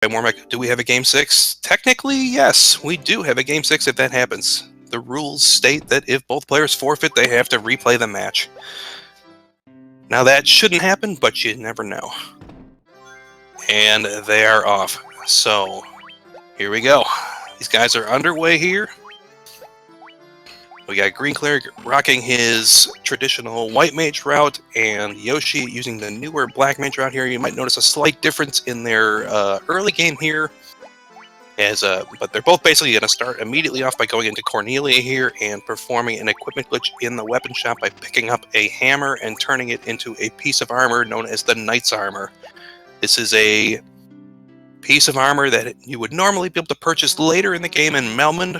Mormac, do we have a Game 6? Technically, yes, we do have a Game 6 if that happens. The rules state that if both players forfeit, they have to replay the match. Now that shouldn't happen, but you never know. And they are off. So, here we go. These guys are underway here. We got GreenCleric rocking his traditional white mage route, and Yoshi using the newer black mage route here. You might notice a slight difference in their early game here, but they're both basically going to start immediately off by going into Cornelia here and performing an equipment glitch in the weapon shop by picking up a hammer and turning it into a piece of armor known as the Knight's Armor. This is a piece of armor that you would normally be able to purchase later in the game in Melmond.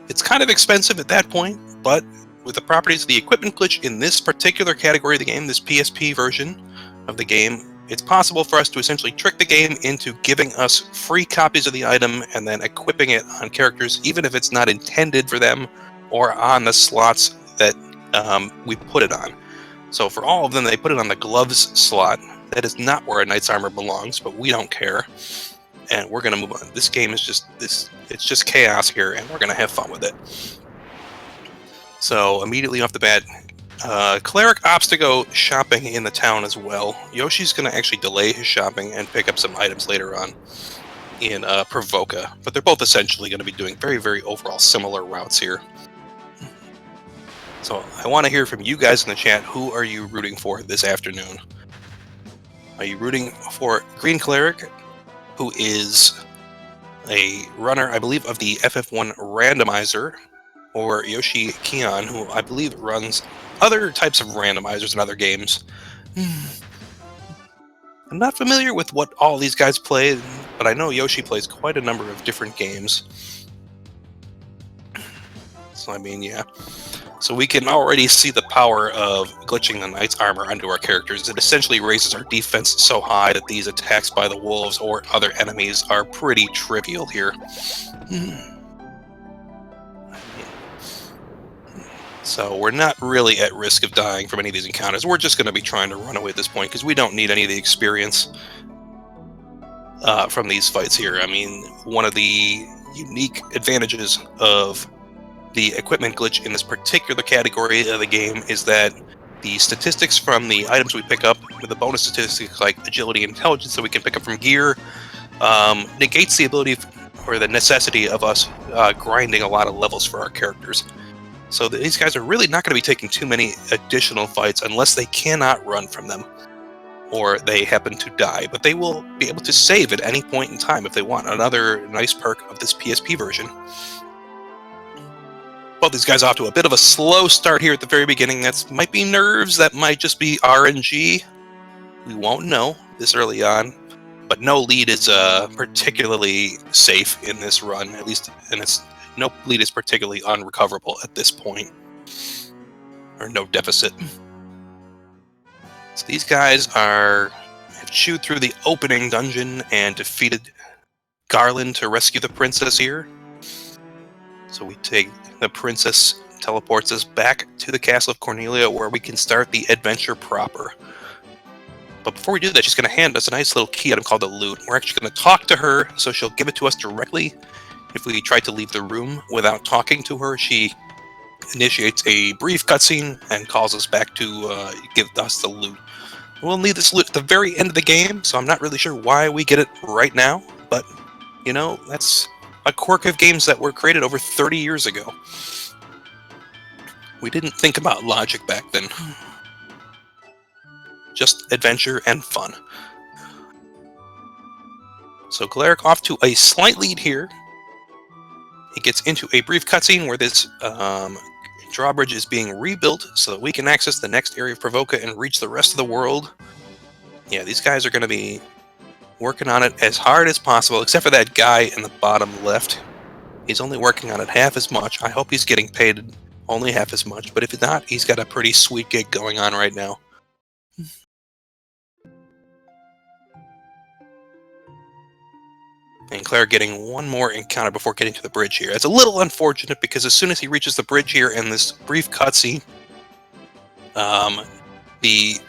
It's kind of expensive at that point, but with the properties of the equipment glitch in this particular category of the game, this PSP version of the game, it's possible for us to essentially trick the game into giving us free copies of the item and then equipping it on characters, even if it's not intended for them or on the slots that we put it on. So for all of them, they put it on the gloves slot. That is not where a Knight's Armor belongs, but we don't care. And we're going to move on. This game is just it's just chaos here, and we're going to have fun with it. So immediately off the bat, Cleric opts to go shopping in the town as well. Yoshi's going to actually delay his shopping and pick up some items later on in Provoca, but they're both essentially going to be doing very, very overall similar routes here. So I want to hear from you guys in the chat. Who are you rooting for this afternoon? Are you rooting for GreenCleric, who is a runner, I believe, of the FF1 randomizer, or YoshiKyon, who I believe runs other types of randomizers in other games? I'm not familiar with what all these guys play, but I know Yoshi plays quite a number of different games. So, I mean, yeah. So we can already see the power of glitching the Knight's Armor onto our characters. It essentially raises our defense so high that these attacks by the wolves or other enemies are pretty trivial here. So we're not really at risk of dying from any of these encounters. We're just going to be trying to run away at this point because we don't need any of the experience from these fights here. I mean, one of the unique advantages of the equipment glitch in this particular category of the game is that the statistics from the items we pick up, with the bonus statistics like agility and intelligence that we can pick up from gear, negates the ability or the necessity of us grinding a lot of levels for our characters. So these guys are really not going to be taking too many additional fights unless they cannot run from them or they happen to die. But they will be able to save at any point in time if they want another nice perk of this PSP version. Both these guys off to a bit of a slow start here at the very beginning. That might be nerves, that might just be RNG. We won't know this early on, but no lead is particularly safe in this run, at least, and no lead is particularly unrecoverable at this point, or no deficit. So these guys have chewed through the opening dungeon and defeated Garland to rescue the princess here. So we take the princess, teleports us back to the castle of Cornelia, where we can start the adventure proper. But before we do that, she's going to hand us a nice little key item called the loot. We're actually going to talk to her, so she'll give it to us directly. If we try to leave the room without talking to her, she initiates a brief cutscene and calls us back to give us the loot. We'll need this loot at the very end of the game, so I'm not really sure why we get it right now, but, you know, that's a quirk of games that were created over 30 years ago. We didn't think about logic back then. Just adventure and fun. So Cleric off to a slight lead here. He gets into a brief cutscene where this drawbridge is being rebuilt so that we can access the next area of Provoca and reach the rest of the world. Yeah, these guys are going to be working on it as hard as possible, except for that guy in the bottom left. He's only working on it half as much. I hope he's getting paid only half as much, but if not, he's got a pretty sweet gig going on right now. And Claire getting one more encounter before getting to the bridge here. It's a little unfortunate because as soon as he reaches the bridge here in this brief cutscene, the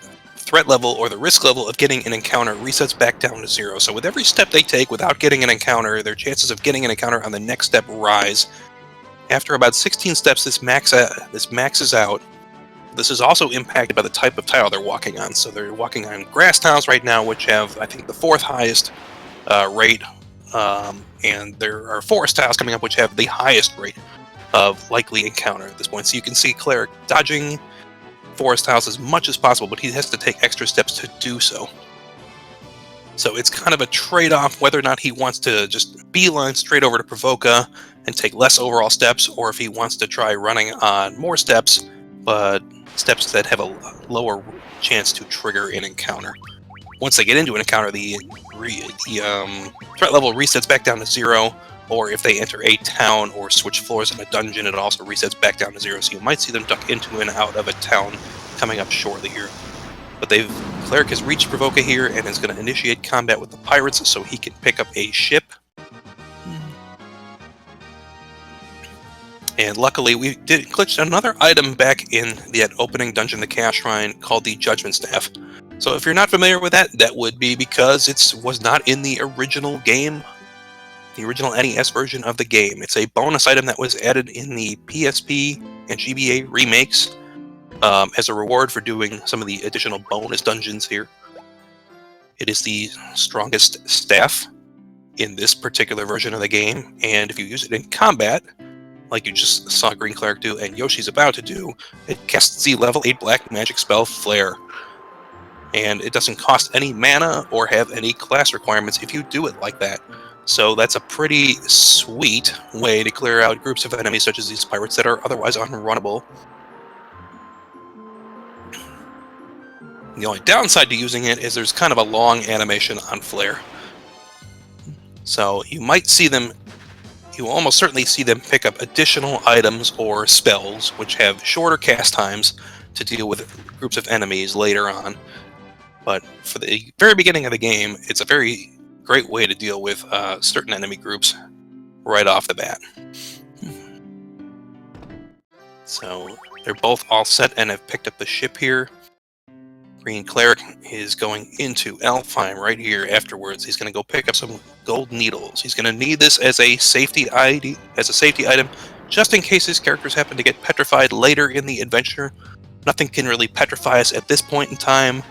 threat level or the risk level of getting an encounter resets back down to 0. So with every step they take without getting an encounter, their chances of getting an encounter on the next step rise. After about 16 steps, this maxes out. This is also impacted by the type of tile they're walking on. So they're walking on grass tiles right now, which have, I think, the 4th highest rate. And there are forest tiles coming up, which have the highest rate of likely encounter at this point. So you can see Cleric dodging forest tiles as much as possible, but he has to take extra steps to do so. So it's kind of a trade-off whether or not he wants to just beeline straight over to Provoca and take less overall steps, or if he wants to try running on more steps, but steps that have a lower chance to trigger an encounter. Once they get into an encounter, the threat level resets back down to 0, or if they enter a town or switch floors in a dungeon, it also resets back down to 0, so you might see them duck into and out of a town coming up shortly here. But Cleric has reached Provoca here and is going to initiate combat with the pirates so he can pick up a ship. And luckily, we glitched another item back in that opening dungeon, the Chaos Shrine, called the Judgment Staff. So if you're not familiar with that, that would be because it was not in the original game, the original NES version of the game. It's a bonus item that was added in the PSP and GBA remakes as a reward for doing some of the additional bonus dungeons here. It is the strongest staff in this particular version of the game, and if you use it in combat, like you just saw GreenCleric do and Yoshi's about to do, it casts the level 8 black magic spell Flare. And it doesn't cost any mana or have any class requirements if you do it like that. So that's a pretty sweet way to clear out groups of enemies such as these pirates that are otherwise unrunnable. The only downside to using it is there's kind of a long animation on Flare. So you might see them, you will almost certainly see them pick up additional items or spells which have shorter cast times to deal with groups of enemies later on. But for the very beginning of the game, it's a very great way to deal with certain enemy groups right off the bat. So they're both all set and have picked up the ship here. GreenCleric is going into Alfheim right here afterwards. He's going to go pick up some gold needles. He's going to need this as a safety item, just in case his characters happen to get petrified later in the adventure. Nothing can really petrify us at this point in time,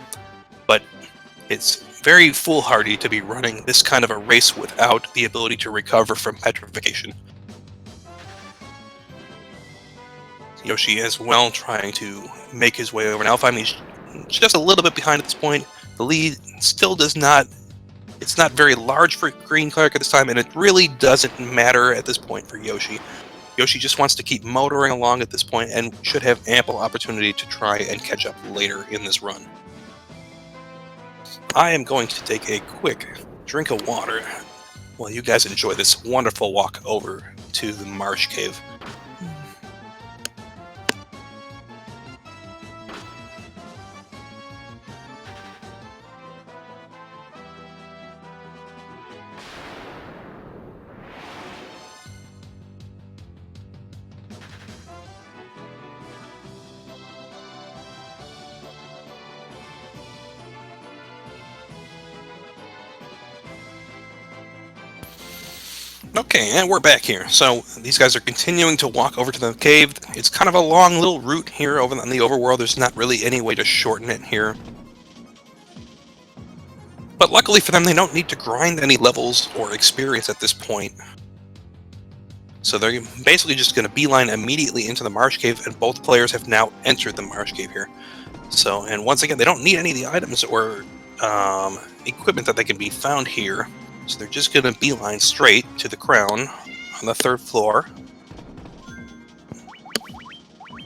but it's very foolhardy to be running this kind of a race without the ability to recover from petrification. Yoshi as well trying to make his way over to Alfheim. He's just a little bit behind at this point. The lead still does not, it's not very large for GreenCleric at this time, and it really doesn't matter at this point for Yoshi. Yoshi just wants to keep motoring along at this point and should have ample opportunity to try and catch up later in this run. I am going to take a quick drink of water while you guys enjoy this wonderful walk over to the Marsh Cave. Okay, and we're back here. So these guys are continuing to walk over to the cave. It's kind of a long little route here over on the overworld. There's not really any way to shorten it here. But luckily for them, they don't need to grind any levels or experience at this point. So they're basically just going to beeline immediately into the Marsh Cave, and both players have now entered the Marsh Cave here. So, and once again, they don't need any of the items or equipment that they can be found here. So they're just going to beeline straight to the crown on the 3rd floor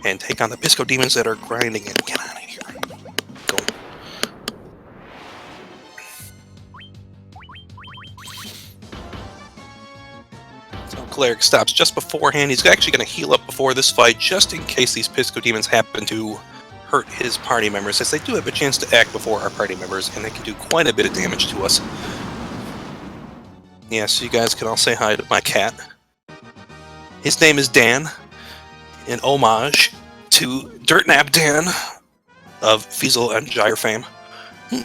and take on the Pisco demons that are grinding it. Get out of here. Go. So Cleric stops just beforehand. He's actually going to heal up before this fight just in case these Pisco demons happen to hurt his party members, as they do have a chance to act before our party members, and they can do quite a bit of damage to us. Yes, you guys can all say hi to my cat. His name is Dan, in homage to Dirtnap Dan of Fiesel and Gyre fame. So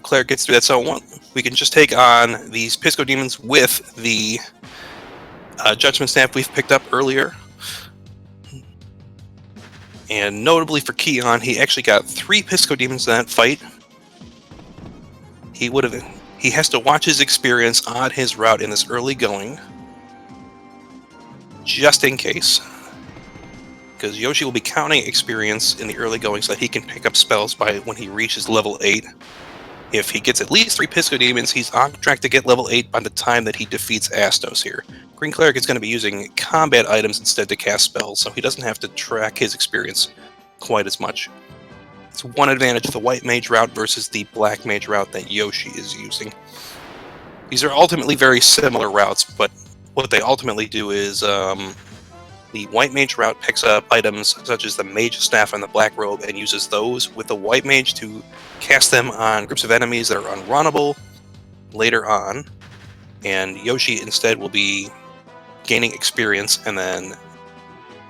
Cleric gets through that. So we can just take on these Pisco Demons with the Judgment Staff we've picked up earlier. And notably for Kyon, he actually got 3 Pisco Demons in that fight. He has to watch his experience on his route in this early going, just in case. Because Yoshi will be counting experience in the early going so that he can pick up spells by when he reaches level 8. If he gets at least 3 Pisco Demons, he's on track to get level 8 by the time that he defeats Astos here. GreenCleric is going to be using combat items instead to cast spells, so he doesn't have to track his experience quite as much. It's one advantage of the White Mage route versus the Black Mage route that Yoshi is using. These are ultimately very similar routes, but what they ultimately do is the White Mage route picks up items such as the Mage Staff and the Black Robe and uses those with the White Mage to cast them on groups of enemies that are unrunnable later on. And Yoshi instead will be gaining experience and then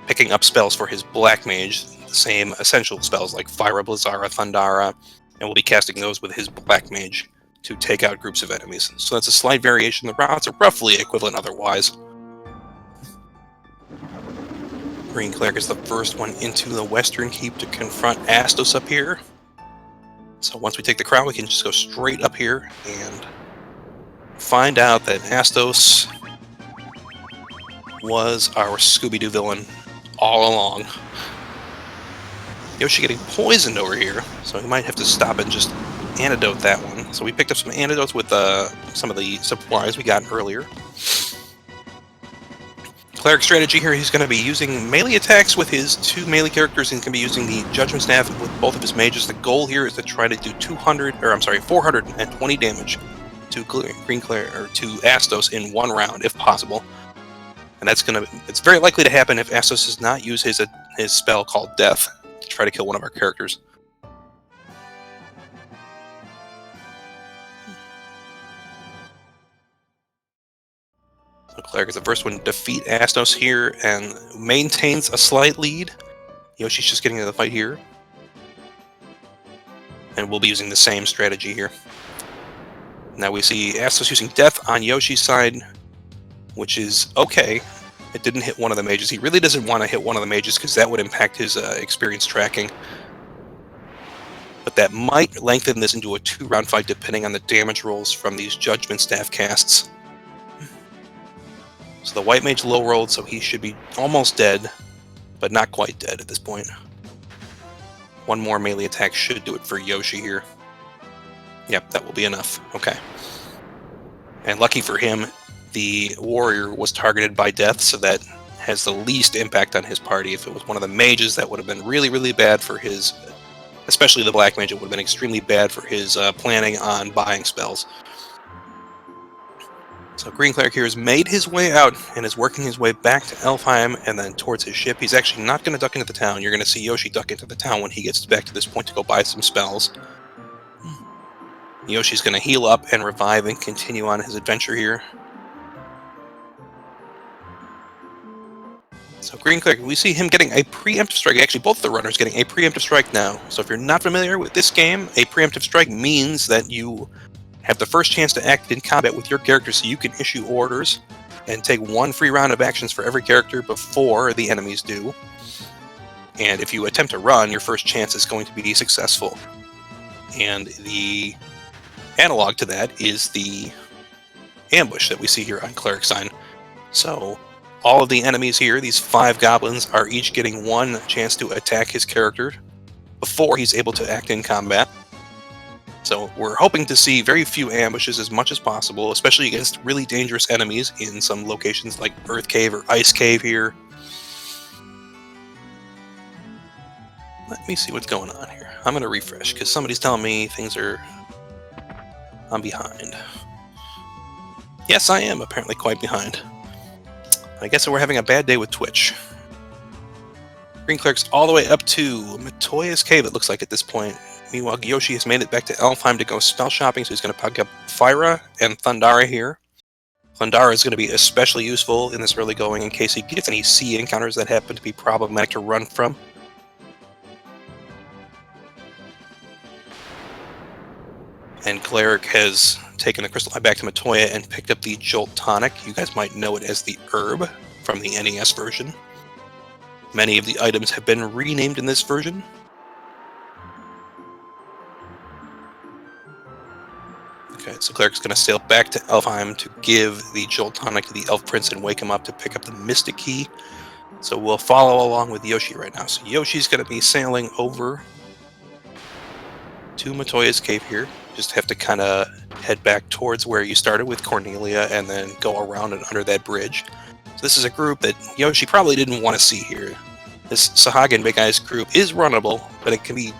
picking up spells for his Black Mage, the same essential spells like Fire, Blizzara, Thundara, and will be casting those with his Black Mage to take out groups of enemies. So that's a slight variation. The routes are roughly equivalent otherwise. GreenCleric is the first one into the Western Keep to confront Astos up here. So once we take the crown, we can just go straight up here and find out that Astos was our Scooby-Doo villain all along. Yoshi getting poisoned over here, so he might have to stop and just antidote that one. So we picked up some antidotes with some of the supplies we got earlier. Cleric strategy here, he's going to be using melee attacks with his 2 melee characters, and going to be using the Judgment Staff with both of his mages. The goal here is to try to do 420 damage to GreenCleric or to Astos in one round, if possible. And it's very likely to happen if Astos does not use his spell called Death to try to kill one of our characters. So Cleric is the first one to defeat Astos here and maintains a slight lead. Yoshi's just getting into the fight here. And we'll be using the same strategy here. Now we see Astos using Death on Yoshi's side, which is okay. It didn't hit one of the mages. He really doesn't want to hit one of the mages because that would impact his experience tracking. But that might lengthen this into a 2-round fight depending on the damage rolls from these Judgment Staff casts. So the White Mage low rolled, so he should be almost dead, but not quite dead at this point. One more melee attack should do it for Yoshi here. Yep, that will be enough. Okay. And lucky for him, the warrior was targeted by Death, so that has the least impact on his party. If it was one of the mages, that would have been really, really bad for his, especially the Black Mage, it would have been extremely bad for his planning on buying spells. So GreenCleric here has made his way out and is working his way back to Elfheim and then towards his ship. He's actually not going to duck into the town. You're going to see Yoshi duck into the town when he gets back to this point to go buy some spells. Yoshi's going to heal up and revive and continue on his adventure here. So GreenCleric, we see him getting a preemptive strike. Actually, both the runners getting a preemptive strike now. So if you're not familiar with this game, a preemptive strike means that you have the first chance to act in combat with your character, so you can issue orders and take 1 free round of actions for every character before the enemies do. And if you attempt to run, your first chance is going to be successful. And the analog to that is the ambush that we see here on Cleric Sign. So all of the enemies here, these 5 goblins, are each getting 1 chance to attack his character before he's able to act in combat. So we're hoping to see very few ambushes as much as possible, especially against really dangerous enemies in some locations like Earth Cave or Ice Cave here. Let me see what's going on here. I'm going to refresh because somebody's telling me I'm behind. Yes, I am apparently quite behind. I guess we're having a bad day with Twitch. GreenCleric's all the way up to Matoya's Cave, it looks like, at this point. Meanwhile, Yoshi has made it back to Elfheim to go spell shopping, so he's going to pick up Fyra and Thundara here. Thundara is going to be especially useful in this early going in case he gets any sea encounters that happen to be problematic to run from. And Cleric has taken the Crystal Eye back to Matoya and picked up the Jolt Tonic. You guys might know it as the Herb from the NES version. Many of the items have been renamed in this version. Okay, so Cleric's going to sail back to Elfheim to give the Jolt Tonic to the Elf Prince and wake him up to pick up the Mystic Key. So we'll follow along with Yoshi right now. So Yoshi's going to be sailing over to Matoya's cave here. Just have to kind of head back towards where you started with Cornelia and then go around and under that bridge. So this is a group that Yoshi probably didn't want to see here. This Sahagin Big Eyes group is runnable, but it can be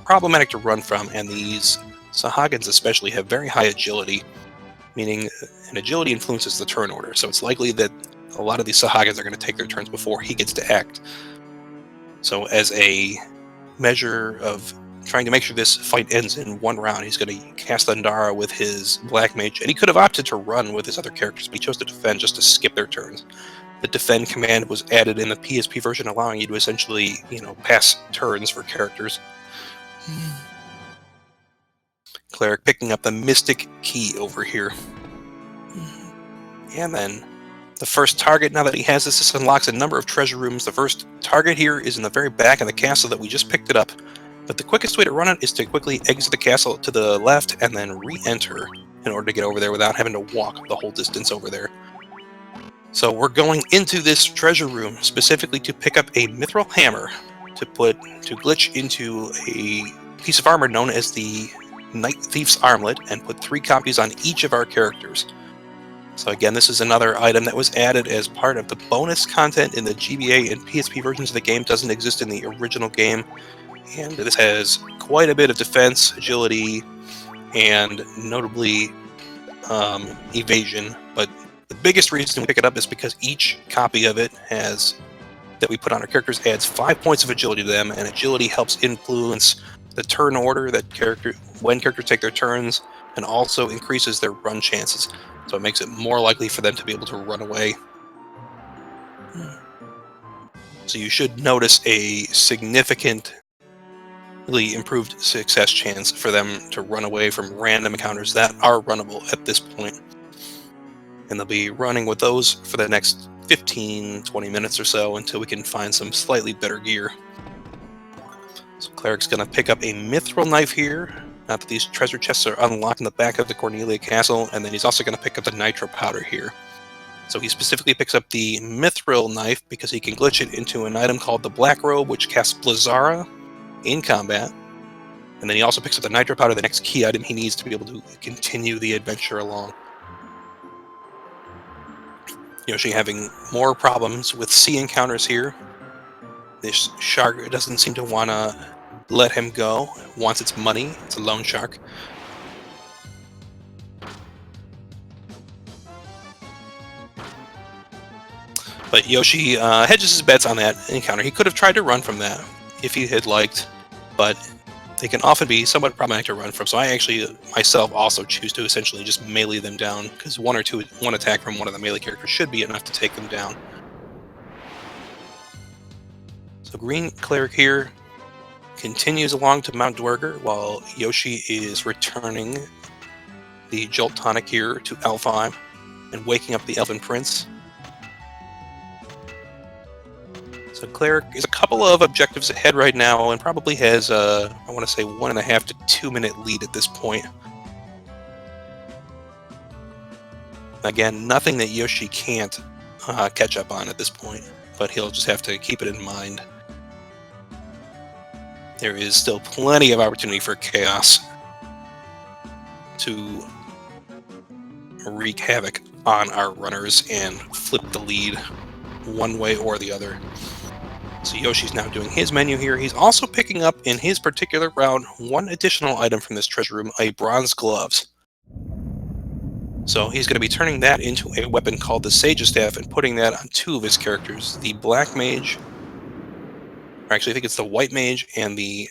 problematic to run from, and these Sahagins especially have very high agility, meaning an agility influences the turn order, so it's likely that a lot of these Sahagins are going to take their turns before he gets to act. So as a measure of trying to make sure this fight ends in one round, he's going to cast Thundara with his Black Mage, and he could have opted to run with his other characters, but he chose to defend just to skip their turns. The defend command was added in the PSP version, allowing you to essentially, pass turns for characters. Cleric picking up the Mystic Key over here. And then the first target, now that he has this unlocks a number of treasure rooms. The first target here is in the very back of the castle that we just picked it up. But the quickest way to run it is to quickly exit the castle to the left and then re-enter in order to get over there without having to walk the whole distance over there. So we're going into this treasure room specifically to pick up a mithril hammer to glitch into a piece of armor known as the Night Thief's Armlet and put 3 copies on each of our characters. So again, this is another item that was added as part of the bonus content in the GBA and PSP versions of the game. It doesn't exist in the original game. And this has quite a bit of defense, agility, and notably evasion. But the biggest reason we pick it up is because each copy of it that we put on our characters adds 5 points of agility to them, and agility helps influence the turn order when characters take their turns, and also increases their run chances. So it makes it more likely for them to be able to run away. So you should notice a significantly improved success chance for them to run away from random encounters that are runnable at this point. And they'll be running with those for the next 15-20 minutes or so until we can find some slightly better gear. So Cleric's going to pick up a mithril knife here. Now that these treasure chests are unlocked in the back of the Cornelia Castle, and then he's also going to pick up the nitro powder here. So he specifically picks up the mithril knife because he can glitch it into an item called the Black Robe, which casts Blizzara in combat. And then he also picks up the nitro powder, the next key item he needs to be able to continue the adventure along. Yoshi having more problems with sea encounters here. This shark doesn't seem to want to let him go. It wants its money. It's a loan shark. But Yoshi hedges his bets on that encounter. He could have tried to run from that if he had liked, but they can often be somewhat problematic to run from. So I actually, myself, also choose to essentially just melee them down, because one attack from one of the melee characters should be enough to take them down. So GreenCleric here continues along to Mount Dwerger while Yoshi is returning the Jolt Tonic here to Elfheim and waking up the Elven Prince. So Cleric is a couple of objectives ahead right now and probably has, I want to say, 1.5 to 2 minute lead at this point. Again, nothing that Yoshi can't catch up on at this point, but he'll just have to keep it in mind. There is still plenty of opportunity for chaos to wreak havoc on our runners and flip the lead one way or the other. So Yoshi's now doing his menu here. He's also picking up in his particular round one additional item from this treasure room, a bronze gloves. So he's going to be turning that into a weapon called the Sage's Staff and putting that on 2 of his characters, the Black Mage, or actually I think it's the White Mage, and the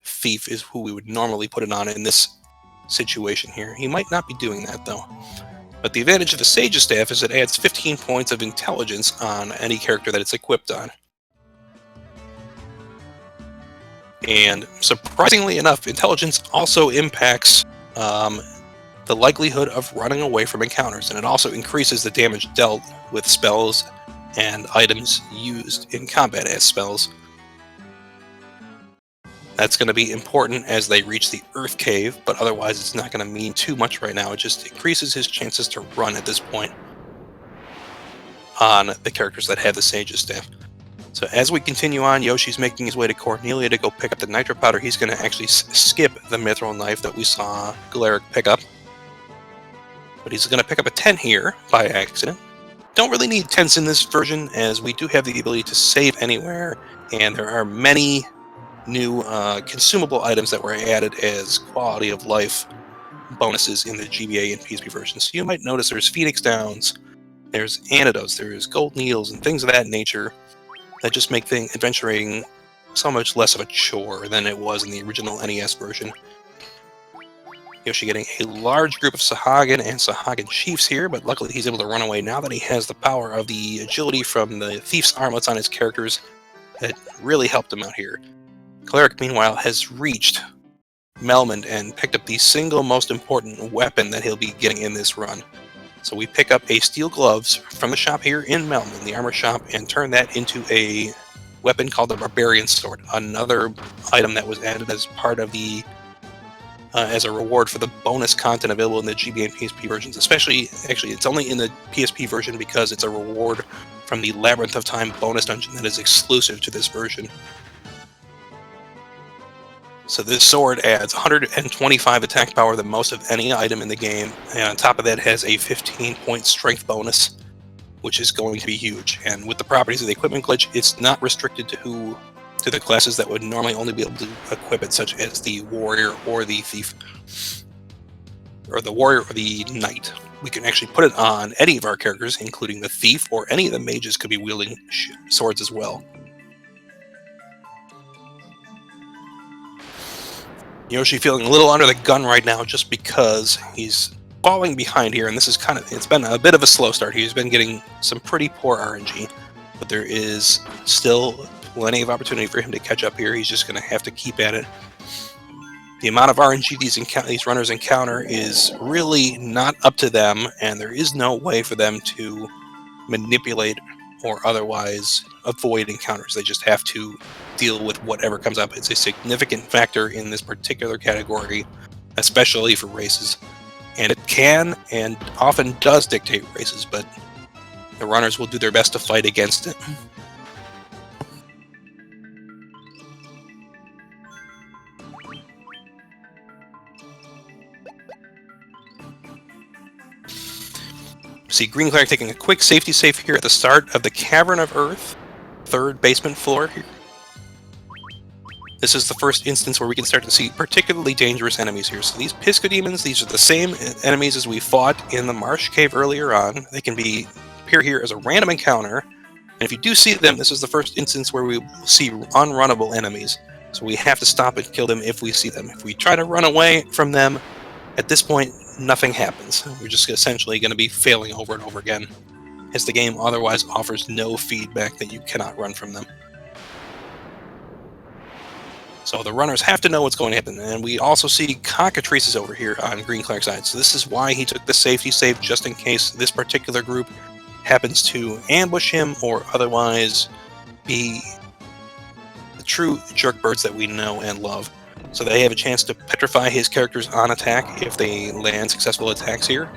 Thief is who we would normally put it on in this situation here. He might not be doing that though. But the advantage of the Sage's Staff is it adds 15 points of intelligence on any character that it's equipped on. And surprisingly enough, intelligence also impacts the likelihood of running away from encounters, and it also increases the damage dealt with spells and items used in combat as spells. That's going to be important as they reach the Earth Cave, but otherwise it's not going to mean too much right now. It just increases his chances to run at this point on the characters that have the Sage's Staff. So as we continue on, Yoshi's making his way to Cornelia to go pick up the Nitro Powder. He's going to actually skip the Mithril Knife that we saw GreenCleric pick up. But he's going to pick up a 10 here by accident. Don't really need 10s in this version, as we do have the ability to save anywhere, and there are many new consumable items that were added as quality of life bonuses in the GBA and PSP versions. So you might notice there's Phoenix Downs, there's antidotes, there's gold needles, and things of that nature that just make adventuring so much less of a chore than it was in the original NES version. Yoshi getting a large group of Sahagin and Sahagin chiefs here, but luckily he's able to run away now that he has the power of the agility from the Thief's armlets on his characters that really helped him out here. Cleric, meanwhile, has reached Melmond and picked up the single most important weapon that he'll be getting in this run. So we pick up a steel gloves from the shop here in Melmond, the armor shop, and turn that into a weapon called the Barbarian Sword, another item that was added as part of the as a reward for the bonus content available in the GBA and PSP versions. Actually, it's only in the PSP version because it's a reward from the Labyrinth of Time bonus dungeon that is exclusive to this version. So this sword adds 125 attack power, the most of any item in the game, and on top of that has a 15-point strength bonus, which is going to be huge. And with the properties of the equipment glitch, it's not restricted to the classes that would normally only be able to equip it, such as the warrior or the thief, or the warrior or the knight. We can actually put it on any of our characters, including the thief, or any of the mages could be wielding swords as well. Yoshi feeling a little under the gun right now just because he's falling behind here, and this is it's been a bit of a slow start. He's been getting some pretty poor RNG, but there is still plenty of opportunity for him to catch up here. He's just going to have to keep at it. The amount of RNG these runners encounter is really not up to them, and there is no way for them to manipulate or otherwise avoid encounters. They just have to deal with whatever comes up. It's a significant factor in this particular category, especially for races. And it can and often does dictate races, but the runners will do their best to fight against it. See GreenCleric taking a quick safety save here at the start of the Cavern of Earth, third basement floor here. This is the first instance where we can start to see particularly dangerous enemies here. So these Pisco Demons, these are the same enemies as we fought in the Marsh Cave earlier on. They can appear here as a random encounter, and if you do see them, this is the first instance where we will see unrunnable enemies. So we have to stop and kill them if we see them. If we try to run away from them, at this point, nothing happens. We're just essentially going to be failing over and over again, as the game otherwise offers no feedback that you cannot run from them. So the runners have to know what's going to happen, and we also see cockatrices over here on GreenCleric's side. So this is why he took the safety save, just in case this particular group happens to ambush him or otherwise be the true jerkbirds that we know and love. So they have a chance to petrify his characters on attack if they land successful attacks here.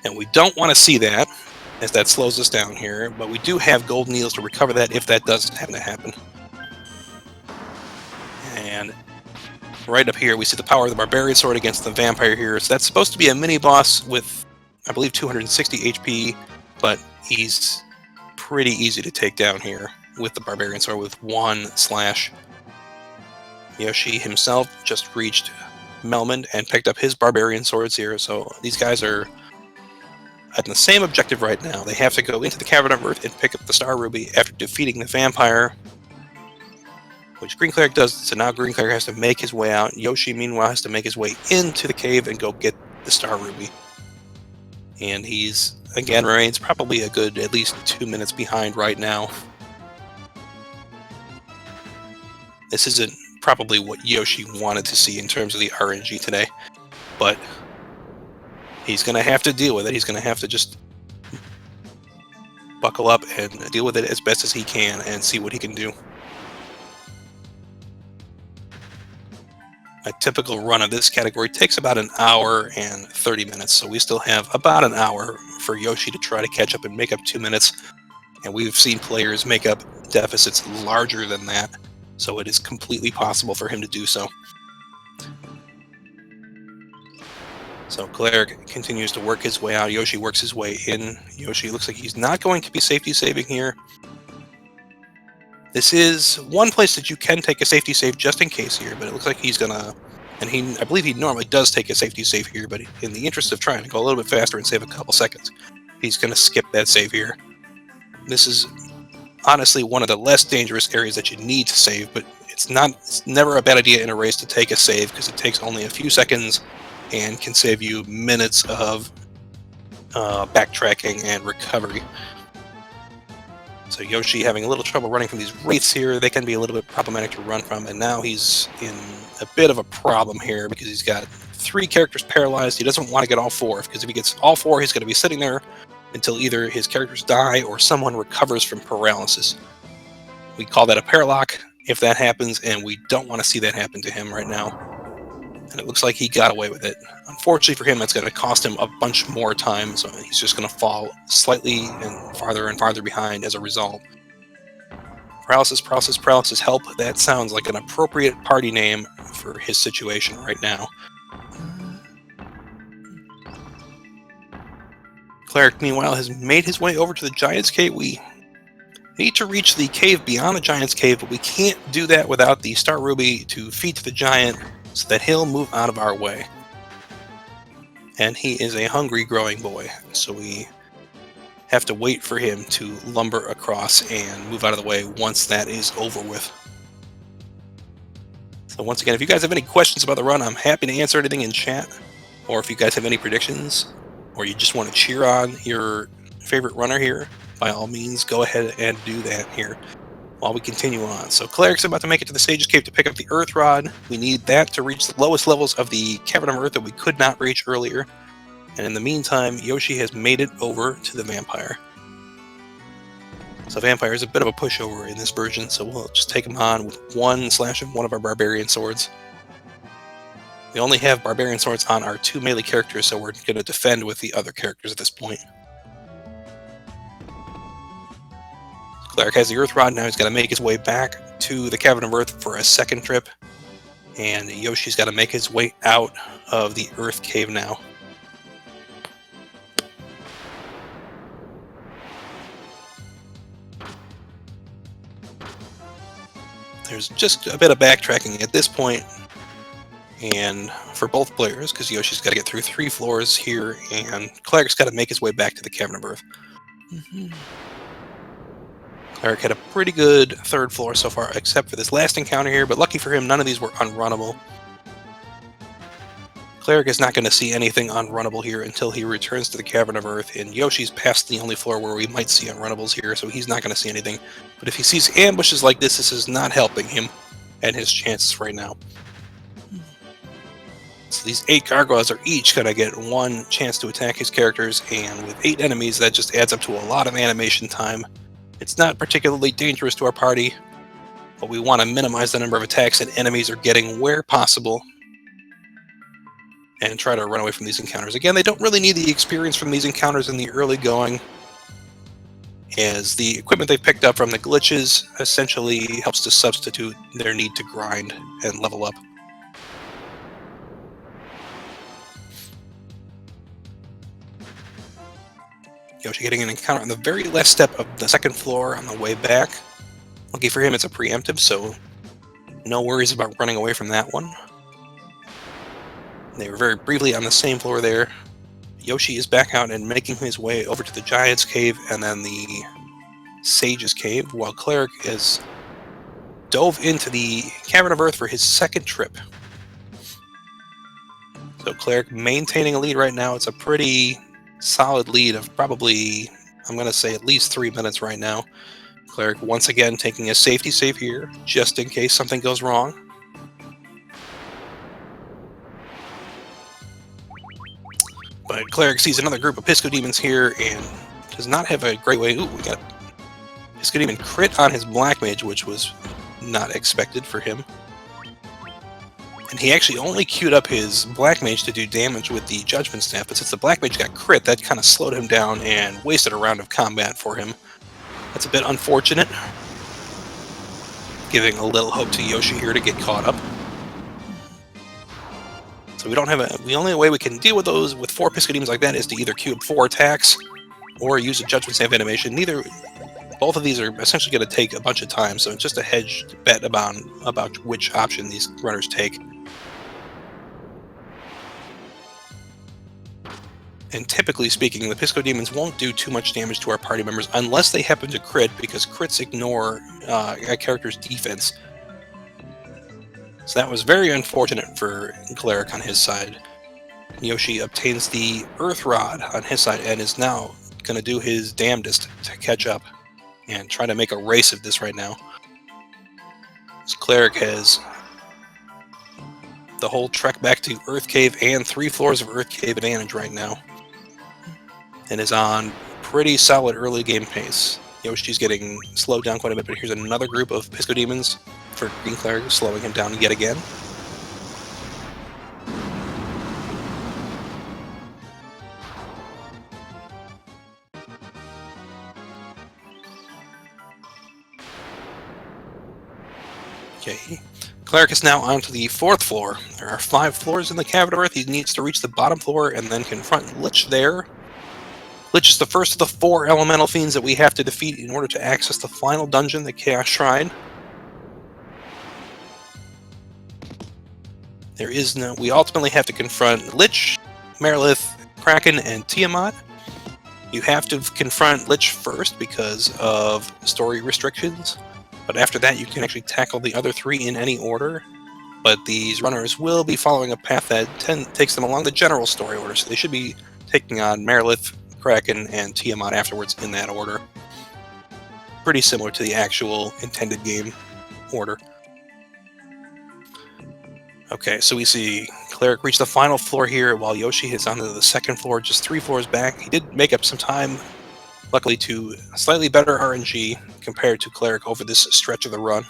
And we don't want to see that, as that slows us down here, but we do have gold needles to recover that if that does happen to happen. And right up here we see the power of the Barbarian Sword against the Vampire here. So that's supposed to be a mini-boss with, I believe, 260 HP, but he's pretty easy to take down here with the Barbarian Sword with one slash. Yoshi himself just reached Melmond and picked up his Barbarian Swords here, so these guys are at the same objective right now. They have to go into the Cavern of Earth and pick up the Star Ruby after defeating the Vampire, which GreenCleric does. So now GreenCleric has to make his way out. Yoshi, meanwhile, has to make his way into the cave and go get the Star Ruby. And he's, again, remains probably a good at least 2 minutes behind right now. This isn't probably what Yoshi wanted to see in terms of the RNG today, but he's going to have to deal with it. He's going to have to just buckle up and deal with it as best as he can and see what he can do. A typical run of this category takes about an hour and 30 minutes, so we still have about an hour for Yoshi to try to catch up and make up 2 minutes, and we've seen players make up deficits larger than that, so it is completely possible for him to do so. So Cleric continues to work his way out. Yoshi works his way in. Yoshi looks like he's not going to be safety saving here. This is one place that you can take a safety save just in case here, but it looks like he's gonna, and I believe he normally does take a safety save here, but in the interest of trying to go a little bit faster and save a couple seconds, he's gonna skip that save here. This is honestly one of the less dangerous areas that you need to save, but it's never a bad idea in a race to take a save because it takes only a few seconds and can save you minutes of backtracking and recovery. So Yoshi having a little trouble running from these wraiths here. They can be a little bit problematic to run from, and now he's in a bit of a problem here because he's got 3 characters paralyzed. He doesn't want to get all 4, because if he gets all 4, he's going to be sitting there until either his characters die or someone recovers from paralysis. We call that a paralock if that happens, and we don't want to see that happen to him right now. And it looks like he got away with it. Unfortunately for him, that's going to cost him a bunch more time, so he's just going to fall slightly and farther behind as a result. Paralysis help. That sounds like an appropriate party name for his situation right now. Cleric, meanwhile, has made his way over to the Giant's Cave. We need to reach the cave beyond the Giant's Cave, but we can't do that without the Star Ruby to feed to the Giant so that he'll move out of our way. And he is a hungry growing boy, so we have to wait for him to lumber across and move out of the way once that is over with. So once again, if you guys have any questions about the run, I'm happy to answer anything in chat. Or if you guys have any predictions, or you just want to cheer on your favorite runner here, by all means, go ahead and do that here while we continue on. So Cleric's about to make it to the Sage's Cave to pick up the Earth Rod. We need that to reach the lowest levels of the Cavern of Earth that we could not reach earlier. And in the meantime, Yoshi has made it over to the Vampire. So Vampire is a bit of a pushover in this version, so we'll just take him on with one slash of one of our Barbarian Swords. We only have Barbarian Swords on our 2 melee characters, so we're going to defend with the other characters at this point. Cleric has the Earth Rod, now he's got to make his way back to the Cavern of Earth for a second trip. And Yoshi's got to make his way out of the Earth Cave now. There's just a bit of backtracking at this point, and for both players, because Yoshi's got to get through 3 floors here, and Cleric's got to make his way back to the Cavern of Earth. Cleric had a pretty good 3rd floor so far, except for this last encounter here, but lucky for him, none of these were unrunnable. Cleric is not going to see anything unrunnable here until he returns to the Cavern of Earth, and Yoshi's past the only floor where we might see unrunnables here, so he's not going to see anything. But if he sees ambushes like this is not helping him and his chances right now. So these 8 gargoyles are each going to get 1 chance to attack his characters, and with 8 enemies, that just adds up to a lot of animation time. It's not particularly dangerous to our party, but we want to minimize the number of attacks that enemies are getting where possible, and try to run away from these encounters. Again, they don't really need the experience from these encounters in the early going, as the equipment they picked up from the glitches essentially helps to substitute their need to grind and level up. Yoshi getting an encounter on the very last step of the 2nd floor on the way back. Lucky for him, it's a preemptive, so no worries about running away from that one. They were very briefly on the same floor there. Yoshi is back out and making his way over to the Giant's Cave and then the Sage's Cave, while Cleric is dove into the Cavern of Earth for his 2nd trip. So Cleric maintaining a lead right now. It's a pretty solid lead of probably, I'm going to say, at least 3 minutes right now. Cleric once again taking a safety save here, just in case something goes wrong. But Cleric sees another group of Pisco Demons here and does not have a great way. Ooh, we got a Pisco Demon crit on his Black Mage, which was not expected for him. And he actually only queued up his Black Mage to do damage with the Judgment Staff, but since the Black Mage got crit, that kind of slowed him down and wasted a round of combat for him. That's a bit unfortunate. Giving a little hope to Yoshi here to get caught up. So we don't have the only way we can deal with those with 4 Pisco Demons like that is to either queue up 4 attacks or use a Judgment Staff animation. Both of these are essentially going to take a bunch of time, so it's just a hedged bet about which option these runners take. And typically speaking, the Pisco Demons won't do too much damage to our party members unless they happen to crit, because crits ignore a character's defense. So that was very unfortunate for Cleric on his side. Yoshi obtains the Earth Rod on his side and is now going to do his damnedest to catch up and try to make a race of this right now. This Cleric has the whole trek back to Earth Cave and 3 floors of Earth Cave advantage right now, and is on pretty solid early game pace. Yoshi's getting slowed down quite a bit, but here's another group of Pisco Demons for GreenCleric, slowing him down yet again. Okay, Cleric is now onto the 4th floor. There are 5 floors in the Cavern of Earth. He needs to reach the bottom floor and then confront Lich there. Lich is the first of the 4 elemental fiends that we have to defeat in order to access the final dungeon, the Chaos Shrine. We ultimately have to confront Lich, Merilith, Kraken, and Tiamat. You have to confront Lich first because of story restrictions, but after that you can actually tackle the other 3 in any order. But these runners will be following a path that takes them along the general story order, so they should be taking on Merilith, Kraken, and Tiamat afterwards in that order. Pretty similar to the actual intended game order. Okay, so we see Cleric reach the final floor here, while Yoshi is on the 2nd floor, just 3 floors back. He did make up some time, luckily, to slightly better RNG compared to Cleric over this stretch of the run.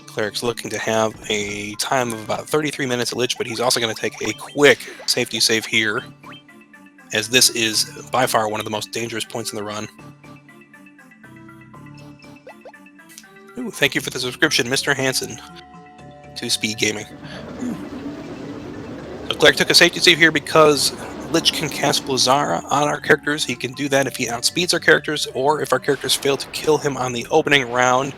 Cleric's looking to have a time of about 33 minutes at Lich, but he's also going to take a quick safety save here, as this is by far one of the most dangerous points in the run. Ooh, thank you for the subscription, Mr. Hansen, to Speed Gaming. So Cleric took a safety save here because Lich can cast Blizzara on our characters. He can do that if he outspeeds our characters, or if our characters fail to kill him on the opening round,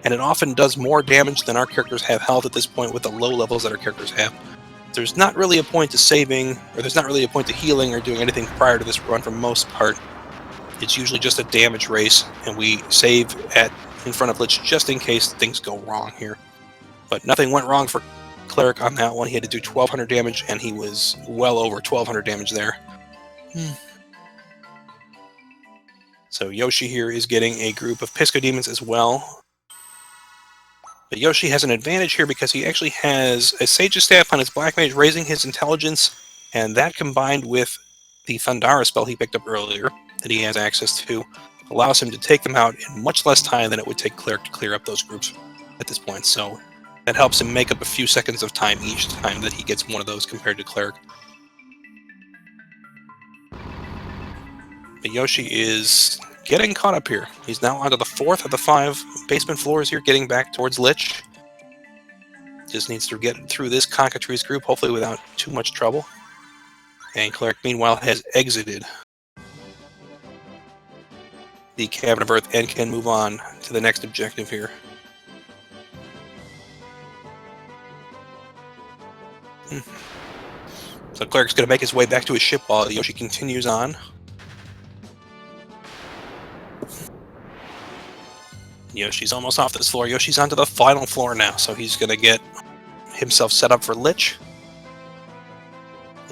and it often does more damage than our characters have health at this point with the low levels that our characters have. There's not really a point to saving, or there's not really a point to healing or doing anything prior to this run for most part. It's usually just a damage race, and we save in front of Lich just in case things go wrong here. But nothing went wrong for Cleric on that one. He had to do 1200 damage, and he was well over 1200 damage there. So Yoshi here is getting a group of Pisco Demons as well. But Yoshi has an advantage here because he actually has a Sage's Staff on his Black Mage, raising his intelligence, and that combined with the Thundara spell he picked up earlier that he has access to allows him to take them out in much less time than it would take Cleric to clear up those groups at this point. So that helps him make up a few seconds of time each time that he gets one of those compared to Cleric. But Yoshi is getting caught up here. He's now onto the 4th of the 5 basement floors here, getting back towards Lich. Just needs to get through this Cockatrice group, hopefully without too much trouble. And Cleric, meanwhile, has exited the Cavern of Earth and can move on to the next objective here. So Cleric's going to make his way back to his ship while Yoshi continues on. Yoshi's almost off this floor. Yoshi's onto the final floor now, so he's going to get himself set up for Lich.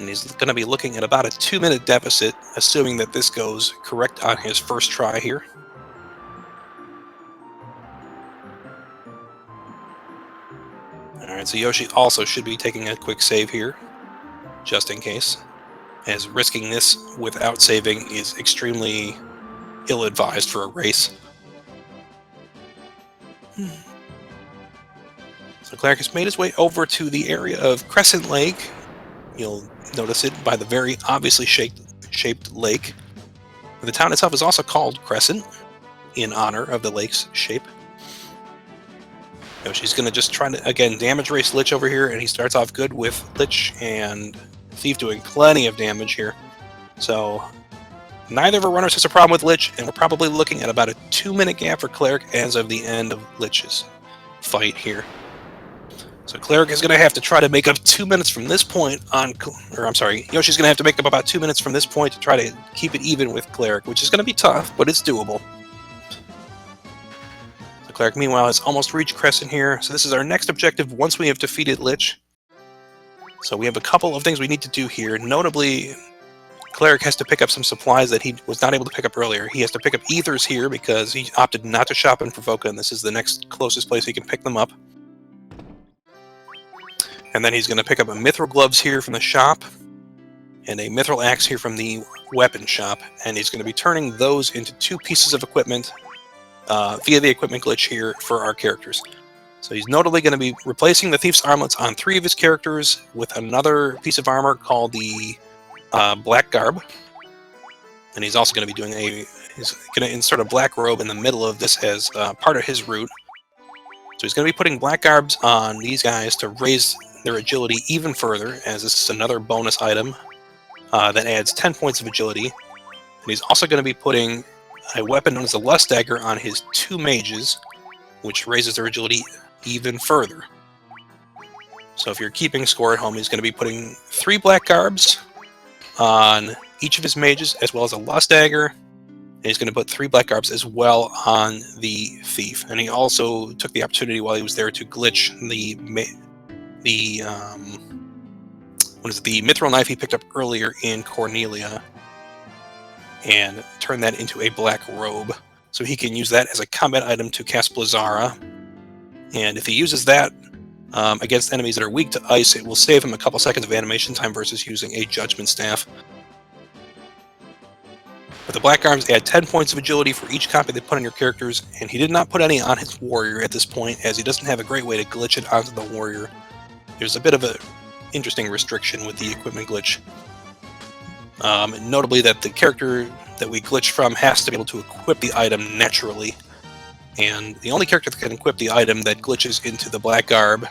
And he's going to be looking at about a 2-minute deficit, assuming that this goes correct on his first try here. Alright, so Yoshi also should be taking a quick save here, just in case, as risking this without saving is extremely ill-advised for a race. So Cleric has made his way over to the area of Crescent Lake. You'll notice it by the very obviously shaped lake. The town itself is also called Crescent, in honor of the lake's shape. Yoshi's going to just try to, again, damage race Lich over here, and he starts off good with Lich and Thief doing plenty of damage here. So neither of our runners has a problem with Lich, and we're probably looking at about a 2-minute gap for Cleric as of the end of Lich's fight here. So Cleric is going to have to try to make up 2 minutes from this point on, or I'm sorry, Yoshi's going to have to make up about 2 minutes from this point to try to keep it even with Cleric, which is going to be tough, but it's doable. So Cleric, meanwhile, has almost reached Crescent here. So this is our next objective once we have defeated Lich. So we have a couple of things we need to do here. Notably, Cleric has to pick up some supplies that he was not able to pick up earlier. He has to pick up Ethers here because he opted not to shop in Provoca, and this is the next closest place he can pick them up. And then he's going to pick up a Mithril Gloves here from the shop, and a Mithril Axe here from the weapon shop, and he's going to be turning those into 2 pieces of equipment via the equipment glitch here for our characters. So he's notably going to be replacing the Thief's armlets on 3 of his characters with another piece of armor called the Black Garb. And he's also going to be doing he's going to insert a black robe in the middle of this as part of his route. So he's going to be putting Black Garbs on these guys to raise their agility even further, as this is another bonus item that adds 10 points of agility. And he's also going to be putting a weapon known as the Lust Dagger on his 2 mages, which raises their agility even further. So if you're keeping score at home, he's going to be putting 3 Black Garbs on each of his mages, as well as a Lust Dagger. And he's going to put 3 Black Garbs as well on the Thief. And he also took the opportunity while he was there to glitch the Mithril Knife he picked up earlier in Cornelia and turn that into a black robe. So he can use that as a combat item to cast Blizzara. And if he uses that against enemies that are weak to ice, it will save him a couple seconds of animation time versus using a Judgment Staff. But the Black Arms add 10 points of agility for each copy they put on your characters, and he did not put any on his warrior at this point, as he doesn't have a great way to glitch it onto the warrior. There's a bit of an interesting restriction with the equipment glitch. Notably that the character that we glitch from has to be able to equip the item naturally. And the only character that can equip the item that glitches into the Black Garb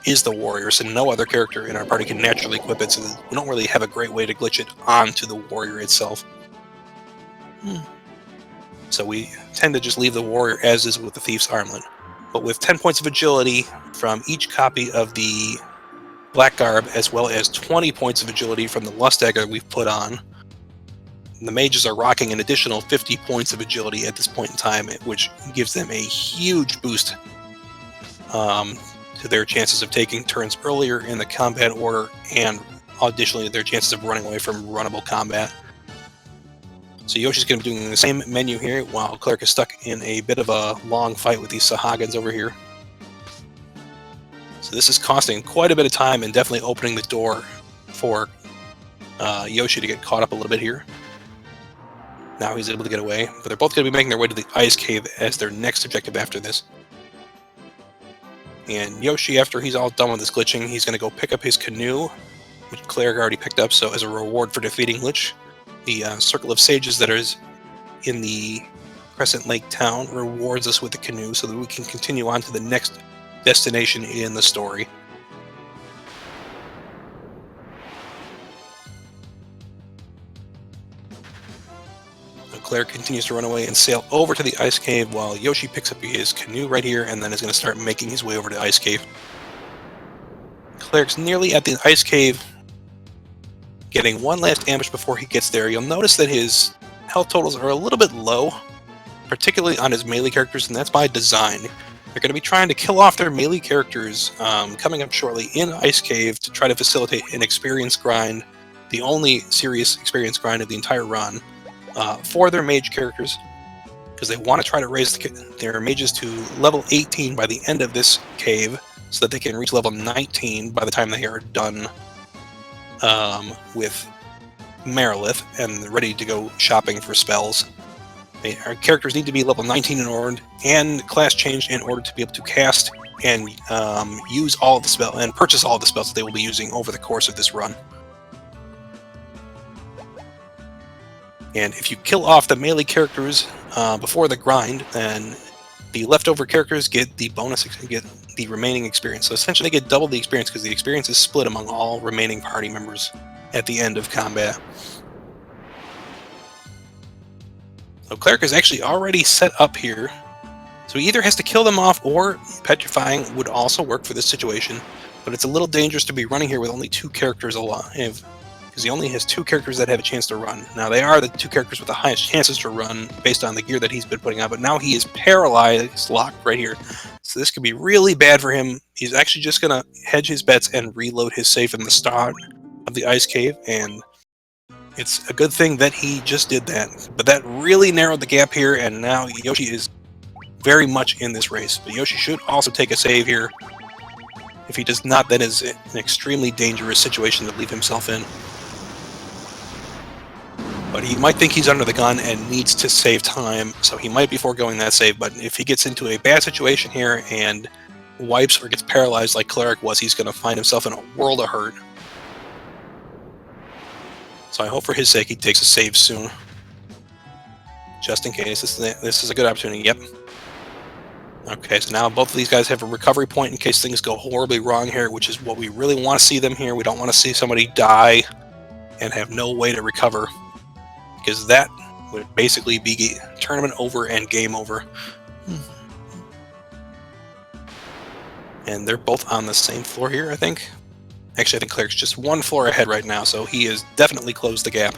is the warrior, so no other character in our party can naturally equip it, so we don't really have a great way to glitch it onto the warrior itself. So we tend to just leave the warrior as is with the Thief's Armlet. But with 10 points of agility from each copy of the Black Garb, as well as 20 points of agility from the Lust Dagger we've put on, the mages are rocking an additional 50 points of agility at this point in time, which gives them a huge boost to their chances of taking turns earlier in the combat order, and additionally their chances of running away from runnable combat. So Yoshi's going to be doing the same menu here, while Cleric is stuck in a bit of a long fight with these Sahagins over here. So this is costing quite a bit of time and definitely opening the door for Yoshi to get caught up a little bit here. Now he's able to get away, but they're both going to be making their way to the Ice Cave as their next objective after this. And Yoshi, after he's all done with this glitching, he's going to go pick up his canoe, which Cleric already picked up, so as a reward for defeating Lich. The Circle of Sages that is in the Crescent Lake town rewards us with the canoe so that we can continue on to the next destination in the story. So Cleric continues to run away and sail over to the Ice Cave while Yoshi picks up his canoe right here and then is going to start making his way over to the Ice Cave. Cleric's nearly at the Ice Cave, getting one last ambush before he gets there. You'll notice that his health totals are a little bit low, particularly on his melee characters, and that's by design. They're going to be trying to kill off their melee characters coming up shortly in Ice Cave to try to facilitate an experience grind, the only serious experience grind of the entire run, for their mage characters, because they want to try to raise their mages to level 18 by the end of this cave so that they can reach level 19 by the time they are done with Marilith and ready to go shopping for spells. Our characters need to be level 19 in order and class changed in order to be able to cast and use all of the spells and purchase all of the spells that they will be using over the course of this run. And if you kill off the melee characters before the grind, then the leftover characters get the bonus, get the remaining experience. So essentially they get double the experience because the experience is split among all remaining party members at the end of combat. So Cleric is actually already set up here. So he either has to kill them off or petrifying would also work for this situation. But it's a little dangerous to be running here with only 2 characters alive, because he only has 2 characters that have a chance to run. Now they are the 2 characters with the highest chances to run based on the gear that he's been putting on, but now he is paralyzed, locked right here. So this could be really bad for him. He's actually just going to hedge his bets and reload his save in the start of the Ice Cave, and it's a good thing that he just did that. But that really narrowed the gap here, and now Yoshi is very much in this race. But Yoshi should also take a save here. If he does not, that is an extremely dangerous situation to leave himself in. But he might think he's under the gun and needs to save time, so he might be foregoing that save. But if he gets into a bad situation here and wipes or gets paralyzed like Cleric was, he's going to find himself in a world of hurt. So I hope for his sake he takes a save soon. Just in case. This is a good opportunity. Yep. Okay, so now both of these guys have a recovery point in case things go horribly wrong here, which is what we really want to see them here. We don't want to see somebody die and have no way to recover, because that would basically be tournament over and game over. And they're both on the same floor here, I think. Actually, I think Cleric's just 1 floor ahead right now, so he has definitely closed the gap.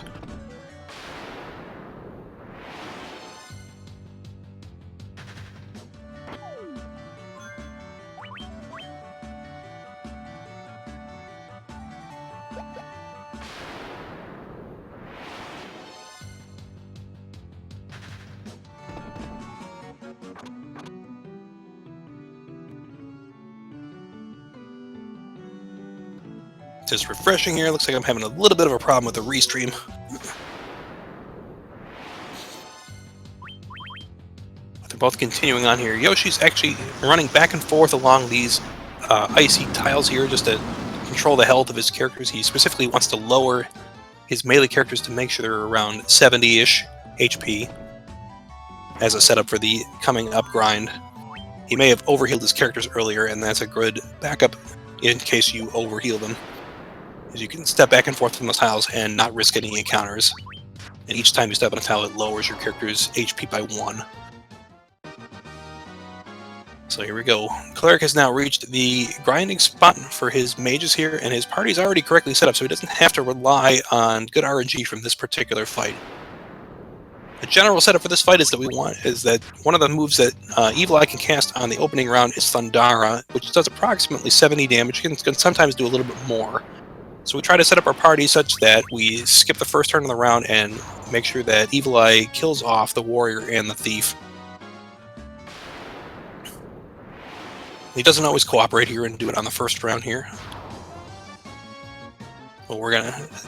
Just refreshing here. Looks like I'm having a little bit of a problem with the restream. But they're both continuing on here. Yoshi's actually running back and forth along these icy tiles here just to control the health of his characters. He specifically wants to lower his melee characters to make sure they're around 70-ish HP as a setup for the coming up grind. He may have overhealed his characters earlier, and that's a good backup in case you overheal them. As you can step back and forth from those tiles and not risk any encounters. And each time you step on a tile, it lowers your character's HP by 1. So here we go. Cleric has now reached the grinding spot for his mages here, and his party's already correctly set up, so he doesn't have to rely on good RNG from this particular fight. The general setup for this fight is that one of the moves that Evil Eye can cast on the opening round is Thundara, which does approximately 70 damage. It can sometimes do a little bit more. So we try to set up our party such that we skip the first turn of the round and make sure that Evil Eye kills off the warrior and the thief. He doesn't always cooperate here and do it on the first round here. But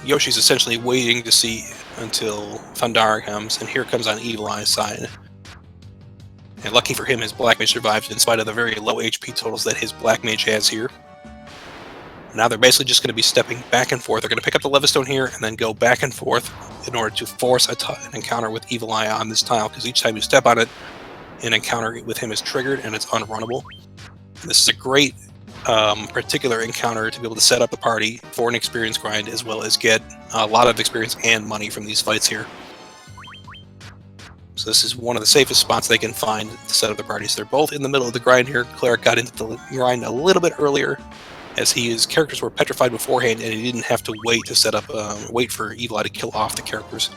Yoshi's essentially waiting to see until Thundara comes, and here it comes on Evil Eye's side. And lucky for him, his Black Mage survived in spite of the very low HP totals that his Black Mage has here. Now they're basically just going to be stepping back and forth. They're going to pick up the Levistone here and then go back and forth in order to force an encounter with Evil Eye on this tile, because each time you step on it, an encounter with him is triggered and it's unrunnable. And this is a great particular encounter to be able to set up the party for an experience grind, as well as get a lot of experience and money from these fights here. So this is one of the safest spots they can find to set up the parties. They're both in the middle of the grind here. Cleric got into the grind a little bit earlier, as his characters were petrified beforehand, and he didn't have to wait to set up, wait for Evil Eye to kill off the characters.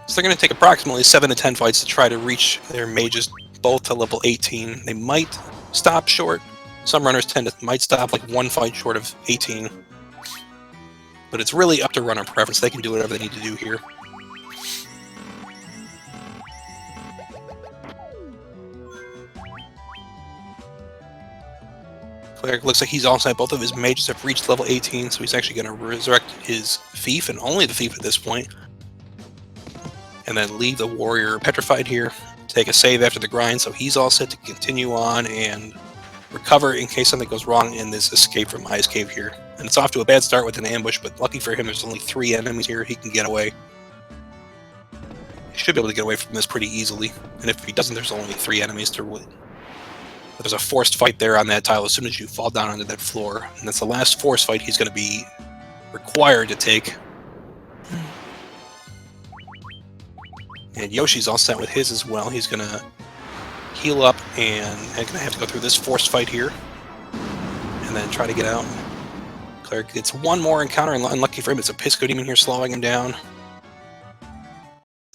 So they're going to take approximately 7 to 10 fights to try to reach their mages both to level 18. They might stop short. Some runners might stop like 1 fight short of 18. But it's really up to runner preference. They can do whatever they need to do here. Cleric looks like he's all set. Both of his mages have reached level 18, so he's actually going to resurrect his Thief, and only the Thief at this point. And then leave the Warrior petrified here. Take a save after the grind, so he's all set to continue on and recover in case something goes wrong in this escape from Ice Cave here. And it's off to a bad start with an ambush, but lucky for him, there's only 3 enemies here. He can get away. He should be able to get away from this pretty easily. And if he doesn't, there's only 3 enemies to win. There's a forced fight there on that tile as soon as you fall down onto that floor. And that's the last forced fight he's going to be required to take. And Yoshi's all set with his as well. He's going to heal up and going to have to go through this forced fight here. And then try to get out. Cleric gets 1 more encounter, and unlucky for him, it's a Pisco Demon here slowing him down.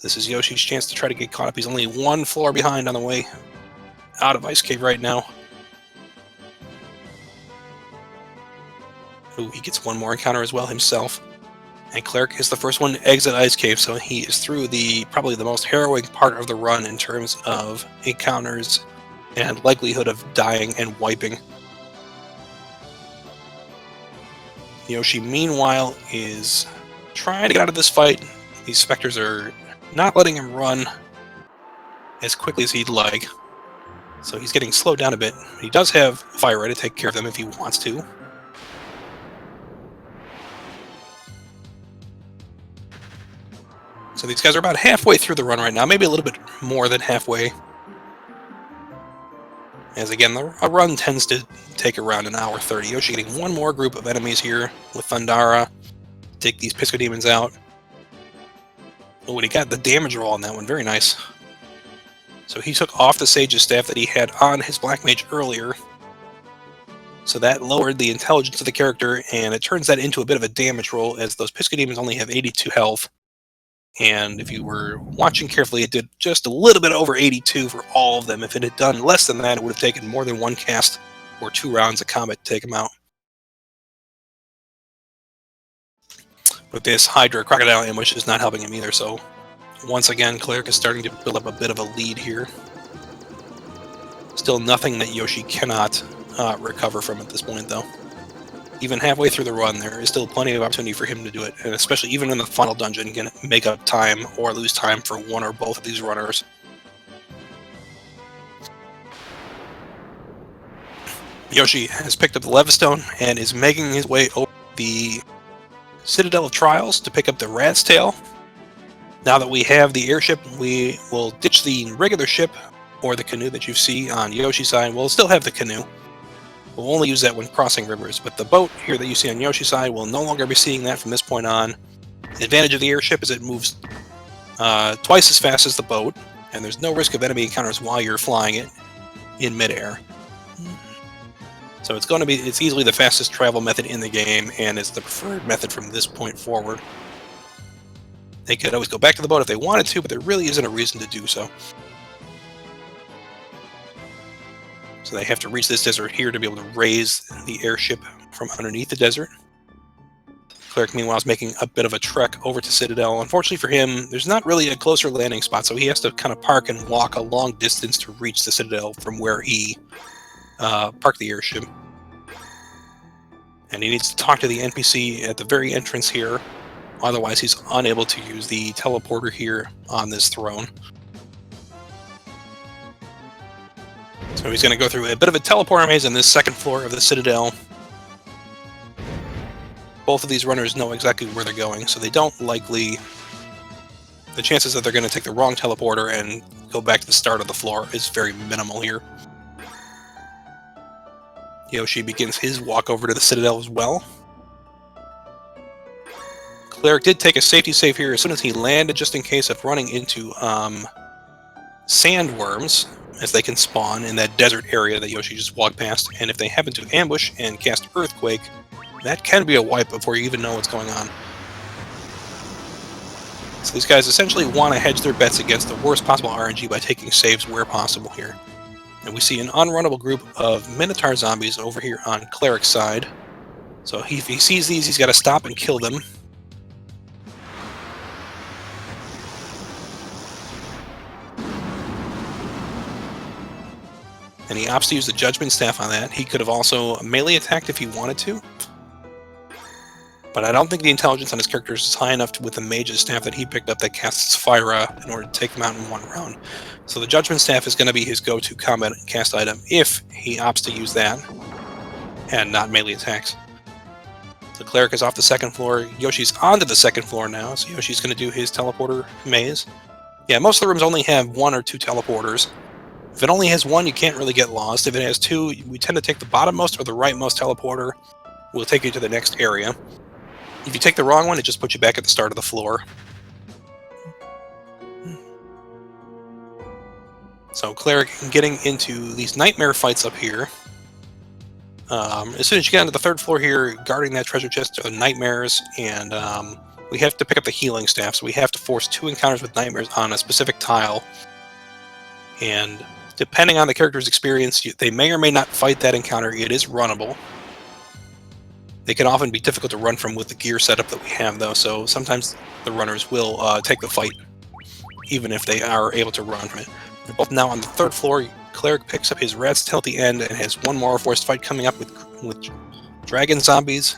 This is Yoshi's chance to try to get caught up. He's only 1 floor behind on the way out of Ice Cave right now. Ooh, he gets 1 more encounter as well himself. And Cleric is the first one to exit Ice Cave, so he is through probably the most harrowing part of the run in terms of encounters and likelihood of dying and wiping. Yoshi, meanwhile, is trying to get out of this fight. These specters are not letting him run as quickly as he'd like. So he's getting slowed down a bit. He does have Fire Ray to take care of them if he wants to. So these guys are about halfway through the run right now, maybe a little bit more than halfway. As again, a run tends to take around 1 hour 30. Yoshi getting 1 more group of enemies here with Thundara. Take these Pisco Demons out. Oh, and he got the damage roll on that one. Very nice. So he took off the Sage's Staff that he had on his Black Mage earlier. So that lowered the intelligence of the character, and it turns that into a bit of a damage roll, as those Pisco Demons only have 82 health. And if you were watching carefully, it did just a little bit over 82 for all of them. If it had done less than that, it would have taken more than 1 cast or 2 rounds of combat to take them out. But this Hydra Crocodile ambush is not helping him either, so once again, Cleric is starting to build up a bit of a lead here. Still nothing that Yoshi cannot recover from at this point, though. Even halfway through the run, there is still plenty of opportunity for him to do it, and especially even in the final dungeon, can make up time or lose time for one or both of these runners. Yoshi has picked up the Levistone and is making his way over the Citadel of Trials to pick up the Rat's Tail. Now that we have the airship, we will ditch the regular ship or the canoe that you see on Yoshi's side. We'll still have the canoe. We'll only use that when crossing rivers, but the boat here that you see on Yoshi's side will no longer be seeing that from this point on. The advantage of the airship is it moves twice as fast as the boat, and there's no risk of enemy encounters while you're flying it in midair. So it's easily the fastest travel method in the game, and it's the preferred method from this point forward. They could always go back to the boat if they wanted to, but there really isn't a reason to do so. So they have to reach this desert here to be able to raise the airship from underneath the desert. Cleric, meanwhile, is making a bit of a trek over to Citadel. Unfortunately for him, there's not really a closer landing spot, so he has to kind of park and walk a long distance to reach the Citadel from where he parked the airship. And he needs to talk to the NPC at the very entrance here. Otherwise, he's unable to use the teleporter here on this throne. So he's going to go through a bit of a teleporter maze on this second floor of the Citadel. Both of these runners know exactly where they're going, so they don't likely... The chances that they're going to take the wrong teleporter and go back to the start of the floor is very minimal here. Yoshi begins his walk over to the Citadel as well. Cleric did take a safety save here as soon as he landed, just in case of running into sandworms, as they can spawn in that desert area that Yoshi just walked past. And if they happen to ambush and cast Earthquake, that can be a wipe before you even know what's going on. So these guys essentially want to hedge their bets against the worst possible RNG by taking saves where possible here. And we see an unrunnable group of Minotaur zombies over here on Cleric's side. So if he sees these, he's got to stop and kill them. And he opts to use the Judgment Staff on that. He could have also melee attacked if he wanted to. But I don't think the intelligence on his character is high enough with the Mage's Staff that he picked up that casts Sphyra in order to take him out in one round. So the Judgment Staff is going to be his go-to combat cast item if he opts to use that and not melee attacks. The Cleric is off the second floor. Yoshi's onto the second floor now, so Yoshi's going to do his teleporter maze. Yeah, most of the rooms only have 1 or 2 teleporters. If it only has 1, you can't really get lost. If it has 2, we tend to take the bottommost or the rightmost teleporter. We'll take you to the next area. If you take the wrong one, it just puts you back at the start of the floor. So Cleric getting into these nightmare fights up here. As soon as you get onto the third floor here, guarding that treasure chest are nightmares, and we have to pick up the healing staff, so we have to force 2 encounters with nightmares on a specific tile. And depending on the character's experience, they may or may not fight that encounter. It is runnable. They can often be difficult to run from with the gear setup that we have, though, so sometimes the runners will take the fight, even if they are able to run from it. They're both now on the third floor. Cleric picks up his Rat's Tail at the end and has one more forced fight coming up with dragon zombies.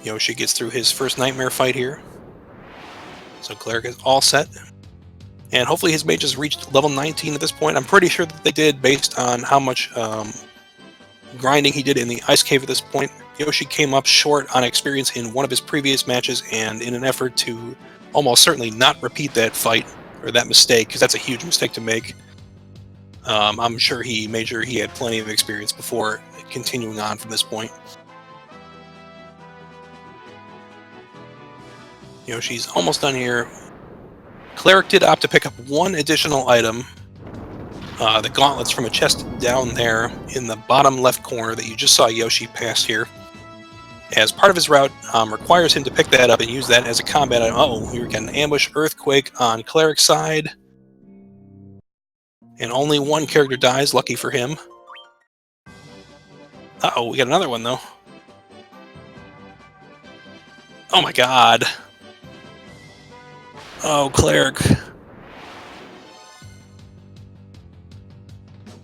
Yoshi gets through his first nightmare fight here. So Cleric is all set. And hopefully his mages reached level 19 at this point. I'm pretty sure that they did based on how much grinding he did in the Ice Cave at this point. Yoshi came up short on experience in one of his previous matches, and in an effort to almost certainly not repeat that fight, or that mistake, because that's a huge mistake to make, I'm sure he made sure he had plenty of experience before continuing on from this point. Yoshi's almost done here. Cleric did opt to pick up 1 additional item, the gauntlets from a chest down there in the bottom left corner that you just saw Yoshi pass here. As part of his route, requires him to pick that up and use that as a combat item. Uh-oh, we get an ambush earthquake on Cleric's side. And only 1 character dies, lucky for him. Uh-oh, we got another one, though. Oh my god. Oh, Cleric.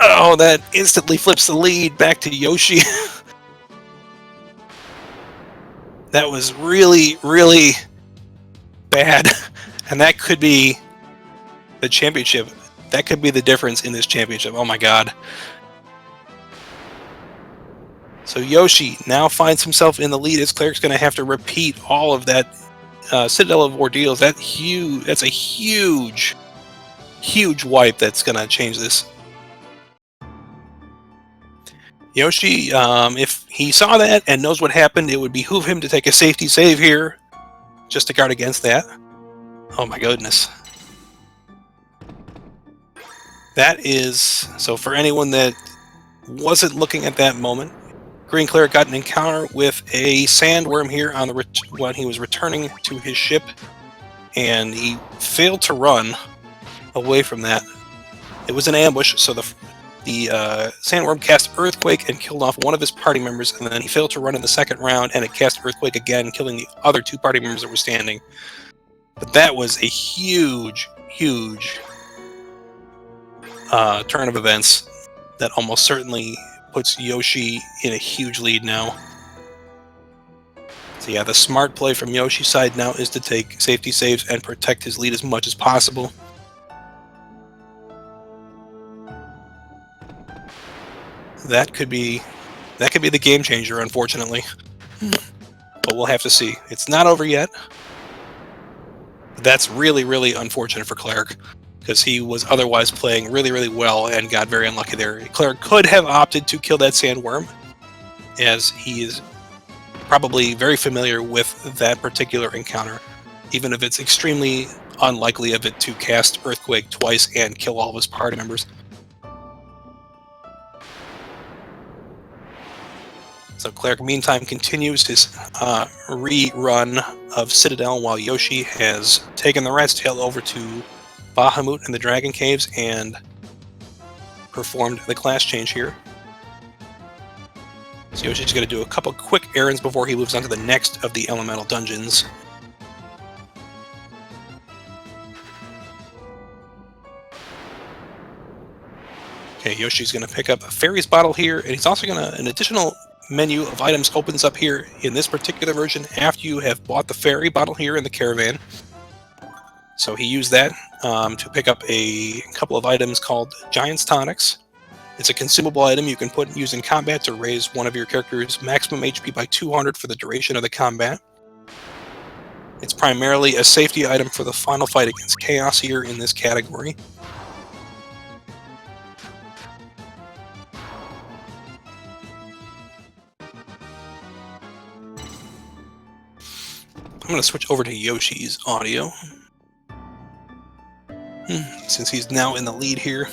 Oh, that instantly flips the lead back to Yoshi. That was really, really bad. And that could be the championship. That could be the difference in this championship. Oh my god. So Yoshi now finds himself in the lead as Cleric's going to have to repeat all of that Citadel of Ordeals. That's a huge, huge wipe that's going to change this. Yoshi, if he saw that and knows what happened, it would behoove him to take a safety save here, just to guard against that. Oh my goodness. That is... So for anyone that wasn't looking at that moment, GreenCleric got an encounter with a sandworm here on the when he was returning to his ship, and he failed to run away from that. It was an ambush, so the sandworm cast Earthquake and killed off one of his party members, and then he failed to run in the second round, and it cast Earthquake again, killing the other 2 party members that were standing. But that was a huge, huge turn of events that almost certainly puts Yoshi in a huge lead now. So yeah, the smart play from Yoshi's side now is to take safety saves and protect his lead as much as possible. That could be the game changer, unfortunately. But we'll have to see. It's not over yet. That's really, really unfortunate for Cleric, because he was otherwise playing really, really well and got very unlucky there. Cleric could have opted to kill that sandworm, as he is probably very familiar with that particular encounter, even if it's extremely unlikely of it to cast Earthquake twice and kill all of his party members. So So Cleric, meantime, continues his rerun of Citadel, while Yoshi has taken the Rat's Tail over to Bahamut and the Dragon Caves and performed the class change here. So Yoshi's going to do a couple quick errands before he moves on to the next of the elemental dungeons. Okay, Yoshi's going to pick up a Fairy's Bottle here, and he's also going to, an additional menu of items opens up here in this particular version after you have bought the Fairy Bottle here in the caravan. So he used that to pick up a couple of items called Giant's Tonics. It's a consumable item you can put use in combat to raise one of your character's maximum HP by 200 for the duration of the combat. It's primarily a safety item for the final fight against Chaos here in this category. I'm going to switch over to Yoshi's audio, since he's now in the lead here.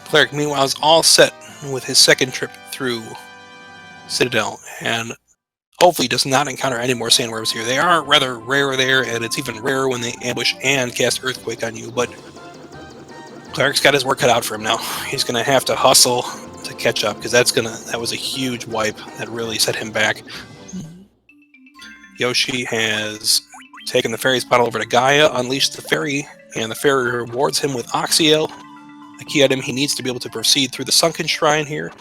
Cleric, meanwhile, is all set with his second trip through Citadel, and hopefully does not encounter any more sandworms here. They are rather rare there, and it's even rarer when they ambush and cast Earthquake on you, but Cleric's got his work cut out for him now. He's going to have to hustle to catch up, because that was a huge wipe that really set him back. Yoshi has taken the Fairy's Bottle over to Gaia, unleashed the Fairy, and the Fairy rewards him with Oxyel, a key item he needs to be able to proceed through the Sunken Shrine here.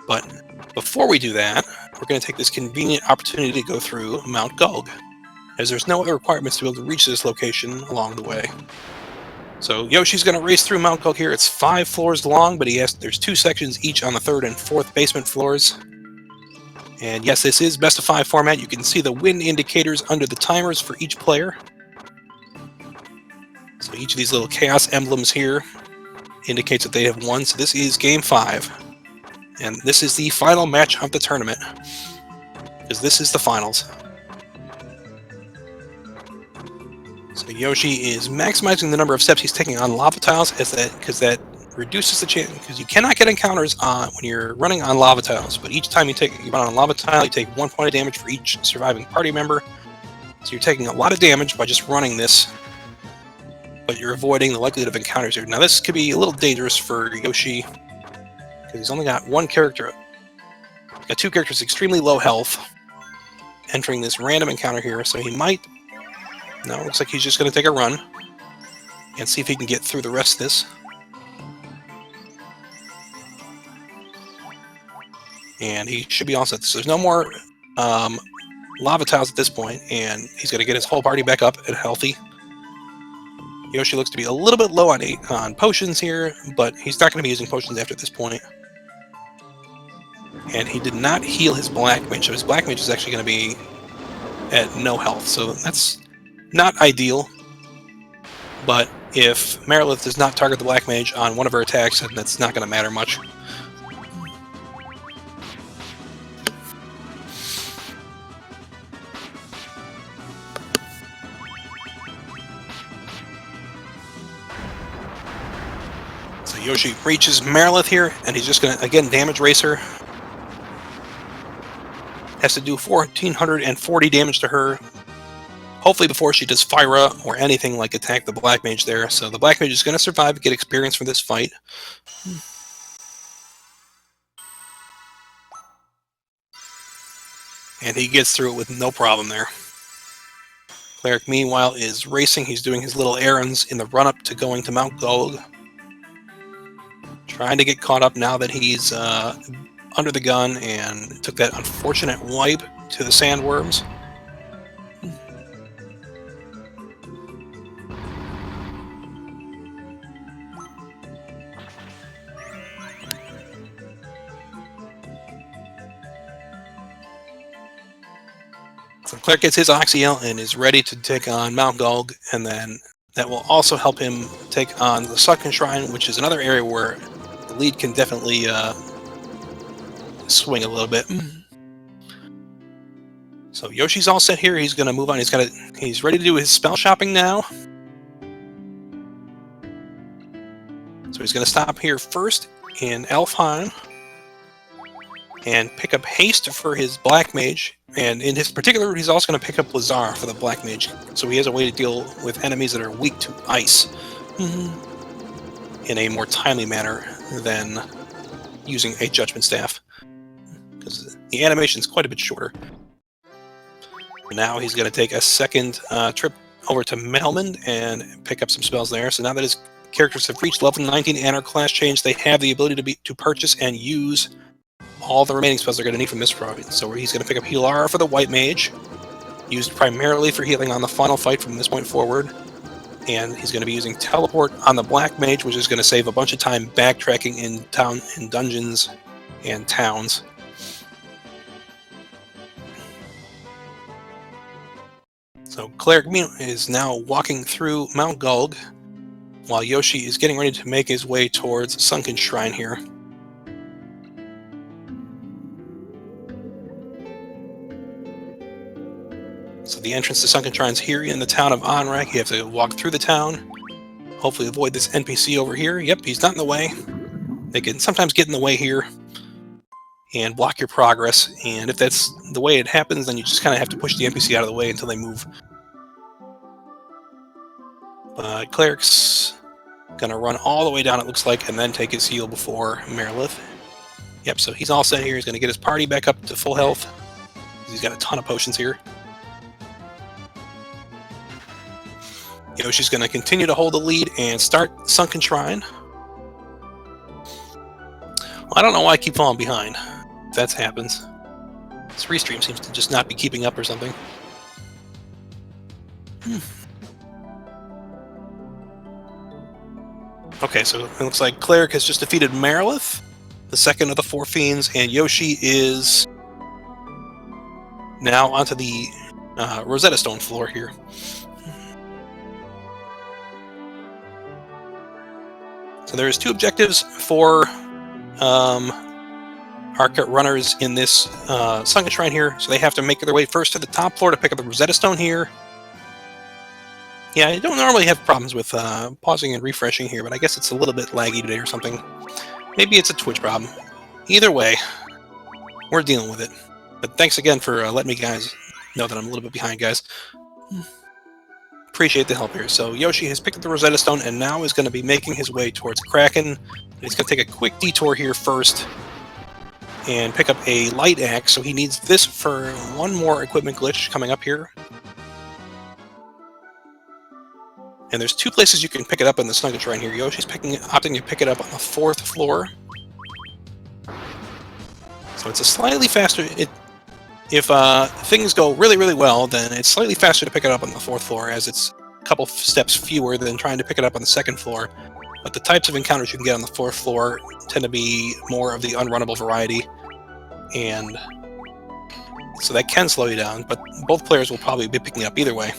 But before we do that, we're going to take this convenient opportunity to go through Mount Gulg, as there's no other requirements to be able to reach this location along the way. So Yoshi's going to race through Mount Gulg here. It's 5 floors long, but there's 2 sections each on the 3rd and 4th basement floors. And yes, this is best of 5 format. You can see the win indicators under the timers for each player. So each of these little chaos emblems here indicates that they have won. So this is game 5. And this is the final match of the tournament, because this is the finals. So Yoshi is maximizing the number of steps he's taking on lava tiles, because that reduces the chance, because you cannot get encounters on when you're running on lava tiles. But each time you run on a lava tile, you take 1 point of damage for each surviving party member. So you're taking a lot of damage by just running this, but you're avoiding the likelihood of encounters here. Now this could be a little dangerous for Yoshi, because he's only got 1 character. He's got 2 characters extremely low health entering this random encounter here, so he might. No, looks like he's just going to take a run and see if he can get through the rest of this. And he should be all set. So there's no more lava tiles at this point, and he's going to get his whole party back up and healthy. Yoshi looks to be a little bit low on potions here, but he's not going to be using potions after this point. And he did not heal his Black Mage, so his Black Mage is actually going to be at no health. So that's not ideal, but if Marilith does not target the Black Mage on one of her attacks, then that's not going to matter much. So Yoshi reaches Marilith here, and he's just going to, again, damage race her. Has to do 1,440 damage to her, hopefully before she does Fyra or anything like attack the Black Mage there. So the Black Mage is going to survive, get experience from this fight. And he gets through it with no problem there. Cleric, meanwhile, is racing. He's doing his little errands in the run-up to going to Mount Gulg. Trying to get caught up now that he's under the gun and took that unfortunate wipe to the sandworms. So Cleric gets his Oxyel and is ready to take on Mount Gulg, and then that will also help him take on the Sunken Shrine, which is another area where the lead can definitely swing a little bit. So Yoshi's all set here. He's going to move on. He's ready to do his spell shopping now. So he's going to stop here first in Elfheim and pick up Haste for his Black Mage. And in his particular route, he's also going to pick up Lazar for the Black Mage. So he has a way to deal with enemies that are weak to ice in a more timely manner than using a Judgment Staff, because the animation is quite a bit shorter. Now he's going to take a second trip over to Melmond and pick up some spells there. So now that his characters have reached level 19 and are class change, they have the ability to purchase and use all the remaining spells they're going to need from this province. So he's going to pick up Healar for the White Mage, used primarily for healing on the final fight from this point forward. And he's going to be using Teleport on the Black Mage, which is going to save a bunch of time backtracking in dungeons and towns. So Cleric is now walking through Mount Gulg, while Yoshi is getting ready to make his way towards Sunken Shrine here. So the entrance to Sunken Shrine's here in the town of Onrak. You have to walk through the town, hopefully avoid this NPC over here. Yep, he's not in the way. They can sometimes get in the way here and block your progress, and if that's the way it happens, then you just kind of have to push the NPC out of the way until they move. But Cleric's gonna run all the way down, it looks like, and then take his heal before Marilith. Yep, so he's all set here. He's gonna get his party back up to full health. He's got a ton of potions here. Yoshi's gonna continue to hold the lead and start Sunken Shrine. Well, I don't know why I keep falling behind. If that happens. This restream seems to just not be keeping up or something. Okay, so it looks like Cleric has just defeated Marilith, the second of the four fiends, and Yoshi is now onto the Rosetta Stone floor here. So there's two objectives for Arcot runners in this Sunken Shrine here. So they have to make their way first to the top floor to pick up the Rosetta Stone here. Yeah, I don't normally have problems with pausing and refreshing here, but I guess it's a little bit laggy today or something. Maybe it's a Twitch problem. Either way, we're dealing with it. But thanks again for letting me guys know that I'm a little bit behind, guys. Appreciate the help here. So Yoshi has picked up the Rosetta Stone and now is going to be making his way towards Kraken. He's going to take a quick detour here first and pick up a light axe. So he needs this for one more equipment glitch coming up here. And there's two places you can pick it up in the Sunken Shrine here. Yoshi's opting to pick it up on the 4th floor. So it's a slightly faster... If things go really, really well, then it's slightly faster to pick it up on the 4th floor, as it's a couple steps fewer than trying to pick it up on the 2nd floor. But the types of encounters you can get on the 4th floor tend to be more of the unrunnable variety, and so that can slow you down, but both players will probably be picking it up either way.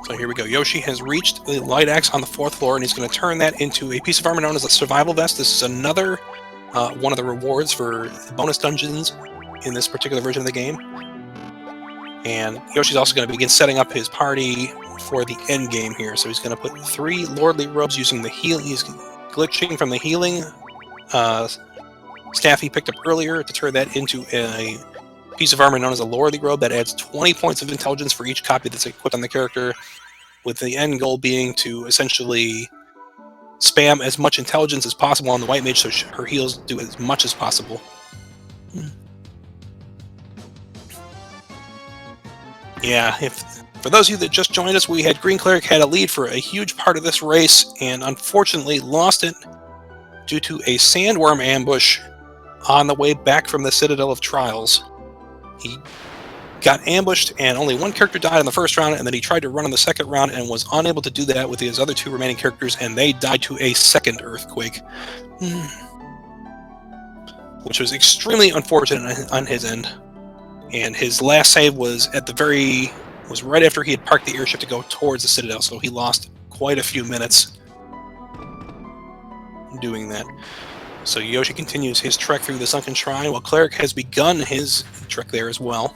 So here we go. Yoshi has reached the light axe on the 4th floor, and he's going to turn that into a piece of armor known as a survival vest. This is another one of the rewards for the bonus dungeons in this particular version of the game. And Yoshi's also going to begin setting up his party for the end game here. So he's going to put 3 lordly robes using the heal. He's glitching from the healing staff he picked up earlier to turn that into a piece of armor known as a lordly robe that adds 20 points of intelligence for each copy that's equipped on the character, with the end goal being to essentially spam as much intelligence as possible on the White Mage so her heals do as much as possible. Yeah, for those of you that just joined us, we had GreenCleric had a lead for a huge part of this race, and unfortunately lost it due to a sandworm ambush on the way back from the Citadel of Trials. He got ambushed, and only one character died in the first round, and then he tried to run in the second round and was unable to do that with his other 2 remaining characters, and they died to a second earthquake. Which was extremely unfortunate on his end. And his last save was was right after he had parked the airship to go towards the Citadel, so he lost quite a few minutes doing that. So Yoshi continues his trek through the Sunken Shrine, while Cleric has begun his trek there as well.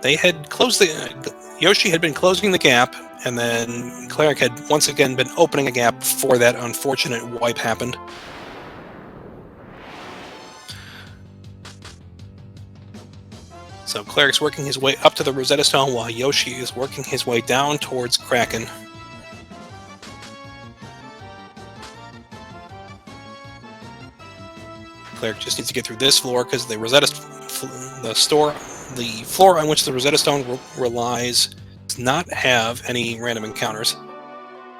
They had closed the... Yoshi had been closing the gap, and then Cleric had once again been opening a gap before that unfortunate wipe happened. So Cleric's working his way up to the Rosetta Stone while Yoshi is working his way down towards Kraken. Cleric just needs to get through this floor because the floor on which the Rosetta Stone relies does not have any random encounters,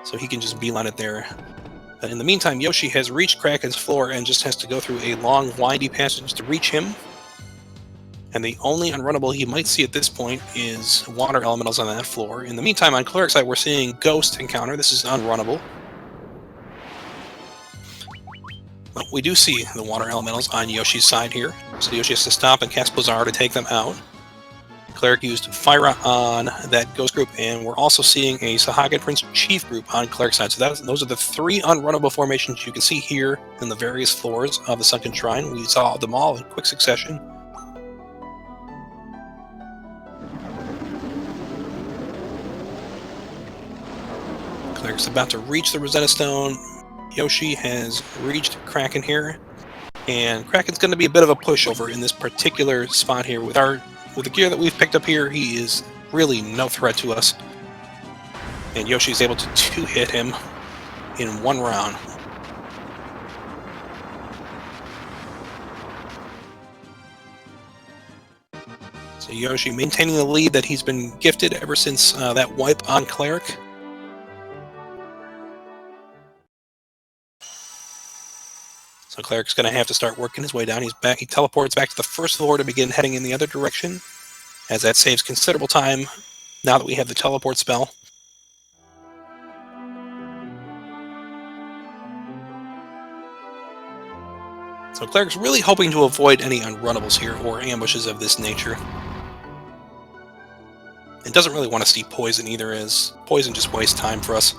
so he can just beeline it there. But in the meantime, Yoshi has reached Kraken's floor and just has to go through a long, windy passage to reach him. And the only unrunnable he might see at this point is water elementals on that floor. In the meantime, on Cleric's side, we're seeing Ghost encounter. This is unrunnable. But we do see the water elementals on Yoshi's side here, so Yoshi has to stop and cast Blizzard to take them out. Cleric used Fyra on that Ghost group, and we're also seeing a Sahagin Prince Chief group on Cleric's side. So those are the 3 unrunnable formations you can see here in the various floors of the Sunken Shrine. We saw them all in quick succession. Cleric's about to reach the Rosetta Stone. Yoshi has reached Kraken here, and Kraken's going to be a bit of a pushover in this particular spot here. With the gear that we've picked up here, he is really no threat to us. And Yoshi's able to 2-hit him in 1 round. So Yoshi maintaining the lead that he's been gifted ever since that wipe on Cleric. So Cleric's going to have to start working his way down. He teleports back to the first floor to begin heading in the other direction, as that saves considerable time now that we have the teleport spell. So Cleric's really hoping to avoid any unrunnables here or ambushes of this nature. It doesn't really want to see poison either, as poison just wastes time for us.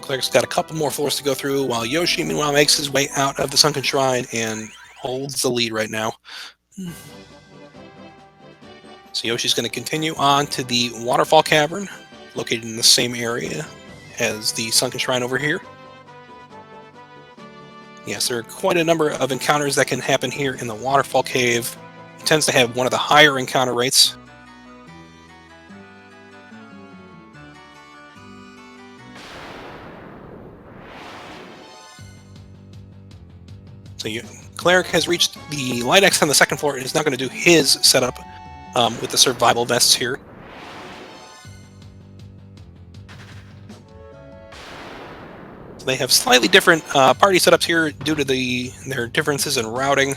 Cleric's got a couple more floors to go through, while Yoshi, meanwhile, makes his way out of the Sunken Shrine and holds the lead right now. So Yoshi's going to continue on to the Waterfall Cavern, located in the same area as the Sunken Shrine over here. Yes, there are quite a number of encounters that can happen here in the Waterfall Cave. It tends to have one of the higher encounter rates. So Cleric has reached the Light X on the second floor and is now going to do his setup with the survival vests here. So they have slightly different party setups here due to their differences in routing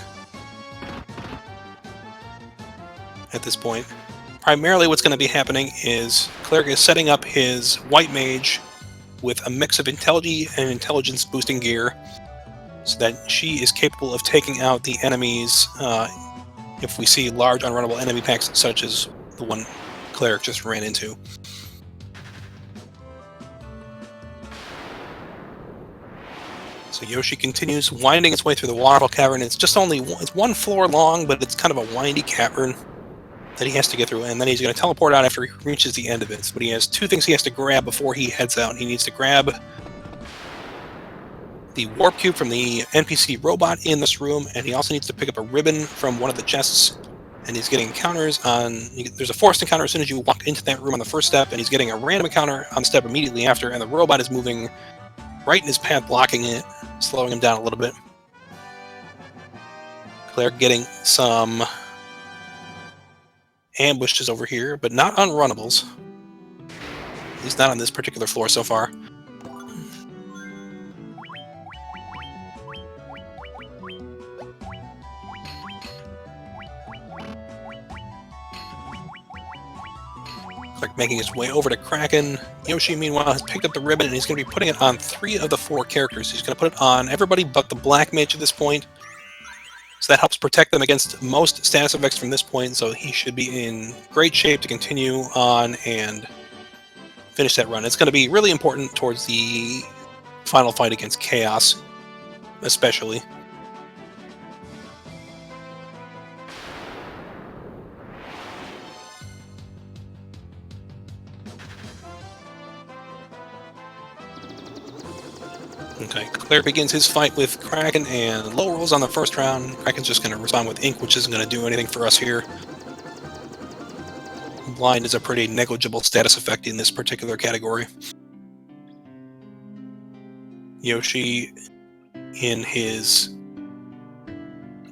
at this point. Primarily what's going to be happening is Cleric is setting up his White Mage with a mix of intelligence and intelligence boosting gear, so that she is capable of taking out the enemies if we see large unrunnable enemy packs such as the one Cleric just ran into. So Yoshi continues winding its way through the Waterfall Cavern. It's 1 floor long, but it's kind of a windy cavern that he has to get through, and then he's going to teleport out after he reaches the end of it. But he has 2 things he has to grab before he heads out. He needs to grab the warp cube from the NPC robot in this room, and he also needs to pick up a ribbon from one of the chests, and he's getting encounters on... There's a forced encounter as soon as you walk into that room on the first step, and he's getting a random encounter on the step immediately after, and the robot is moving right in his path, blocking it, slowing him down a little bit. Cleric getting some ambushes over here, but not unrunnables. At least not on this particular floor so far. Cleric making his way over to Kraken. Yoshi, meanwhile, has picked up the ribbon, and he's going to be putting it on 3 of the 4 characters. He's going to put it on everybody but the Black Mage at this point. So that helps protect them against most status effects from this point, so he should be in great shape to continue on and finish that run. It's going to be really important towards the final fight against Chaos, especially. Okay, Cleric begins his fight with Kraken and low rolls on the first round. Kraken's just going to respond with Ink, which isn't going to do anything for us here. Blind is a pretty negligible status effect in this particular category. Yoshi, in his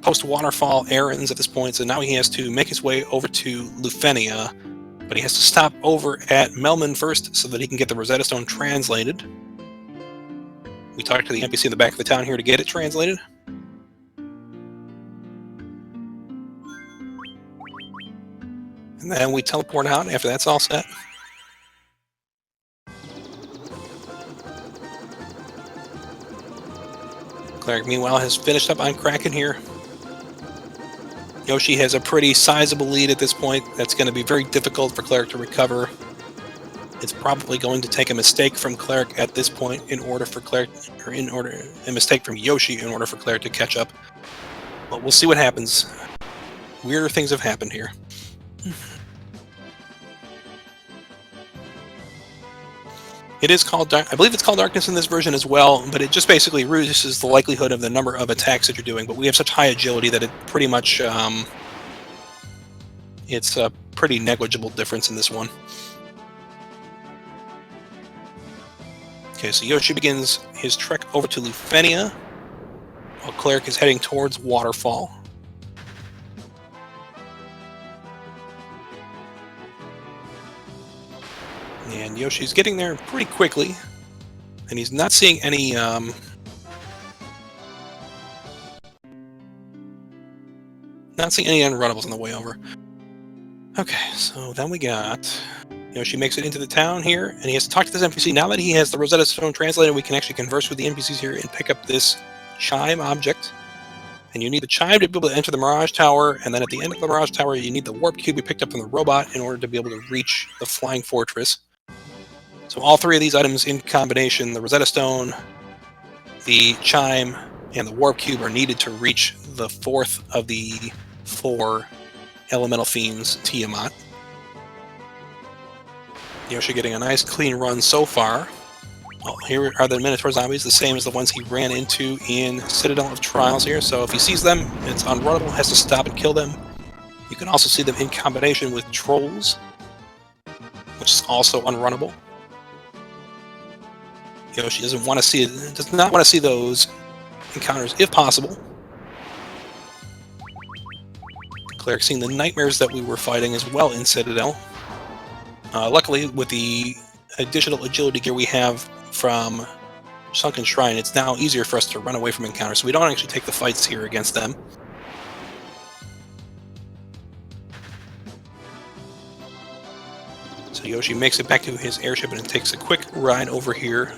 post-waterfall errands at this point, so now he has to make his way over to Lufenia, but he has to stop over at Melman first so that he can get the Rosetta Stone translated. We talked to the NPC in the back of the town here to get it translated. And then we teleport out after that's all set. Cleric, meanwhile, has finished up on Kraken here. Yoshi has a pretty sizable lead at this point. That's going to be very difficult for Cleric to recover. It's probably going to take a mistake from Cleric at this point in order for Cleric, or a mistake from Yoshi in order for Cleric to catch up. But we'll see what happens. Weirder things have happened here. It is called, I believe it's called Darkness in this version as well, but it just basically reduces the likelihood of the number of attacks that you're doing. But we have such high agility that it pretty much, it's a pretty negligible difference in this one. Okay, so Yoshi begins his trek over to Lufenia, while Cleric is heading towards Waterfall. And Yoshi's getting there pretty quickly, and he's not seeing any unrunnables on the way over. Okay, so then we got Yoshi makes it into the town here, and he has to talk to this NPC. Now that he has the Rosetta Stone translated, we can actually converse with the NPCs here and pick up this chime object. And you need the chime to be able to enter the Mirage Tower, and then at the end of the Mirage Tower, you need the warp cube you picked up from the robot in order to be able to reach the Flying Fortress. So all three of these items in combination, the Rosetta Stone, the chime, and the warp cube, are needed to reach the fourth of the four elemental themes, Tiamat. Yoshi getting a nice clean run so far. Well, here are the Minotaur zombies, the same as the ones he ran into in Citadel of Trials here. So if he sees them, it's unrunnable, has to stop and kill them. You can also see them in combination with trolls, which is also unrunnable. Yoshi does not want to see those encounters if possible. Cleric seeing the nightmares that we were fighting as well in Citadel. Luckily, with the additional agility gear we have from Sunken Shrine, it's now easier for us to run away from encounters, so we don't actually take the fights here against them. So Yoshi makes it back to his airship and it takes a quick ride over here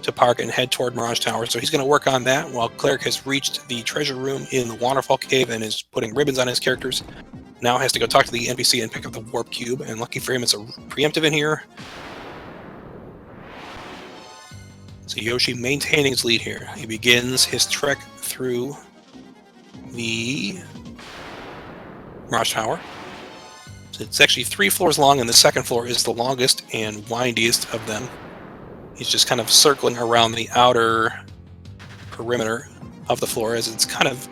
to park and head toward Mirage Tower. So he's going to work on that while Cleric has reached the treasure room in the Waterfall Cave and is putting ribbons on his characters. Now has to go talk to the NPC and pick up the warp cube, and lucky for him it's a preemptive in here. So Yoshi maintaining his lead here. He begins his trek through the Mirage Tower. So it's actually 3 floors long, and the second floor is the longest and windiest of them. He's just kind of circling around the outer perimeter of the floor, as it's kind of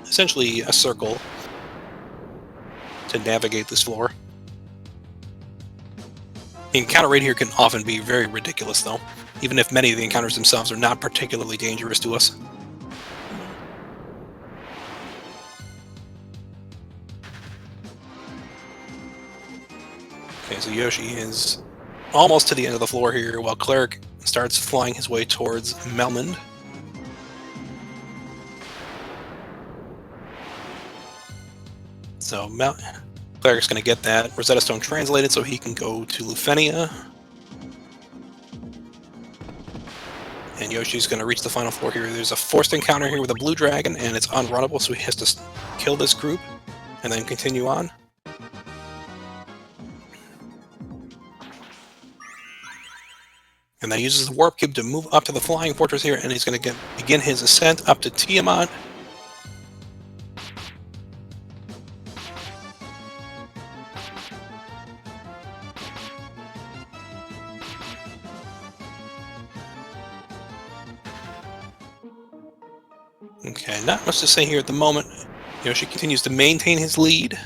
essentially a circle to navigate this floor. The encounter rate here can often be very ridiculous, though, even if many of the encounters themselves are not particularly dangerous to us. Okay, so Yoshi is almost to the end of the floor here, while Cleric starts flying his way towards Melmond. So Cleric's going to get that Rosetta Stone translated so he can go to Lufenia. And Yoshi's going to reach the final floor here. There's a forced encounter here with a blue dragon, and it's unrunnable, so he has to kill this group and then continue on. And then he uses the Warp Cube to move up to the Flying Fortress here, and he's going to begin his ascent up to Tiamat. Okay, not much to say here at the moment. Yoshi continues to maintain his lead.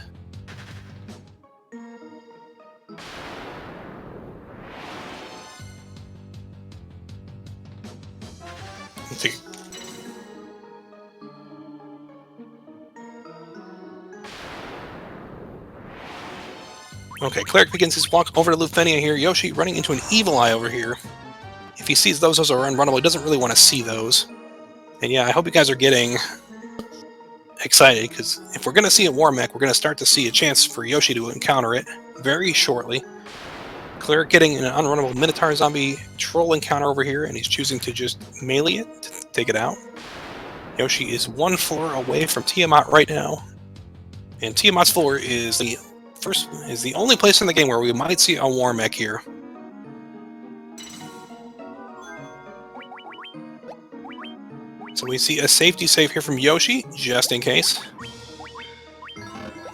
Okay, Cleric begins his walk over to Lufenia here. Yoshi running into an Evil Eye over here. If he sees those are unrunnable, he doesn't really want to see those. And yeah, I hope you guys are getting excited, because if we're going to see a War Mech, we're going to start to see a chance for Yoshi to encounter it very shortly. Cleric getting an unrunnable Minotaur Zombie Troll encounter over here, and he's choosing to just melee it to take it out. Yoshi is one floor away from Tiamat right now. And Tiamat's floor is the only place in the game where we might see a War Mech here. So we see a safety save here from Yoshi, just in case.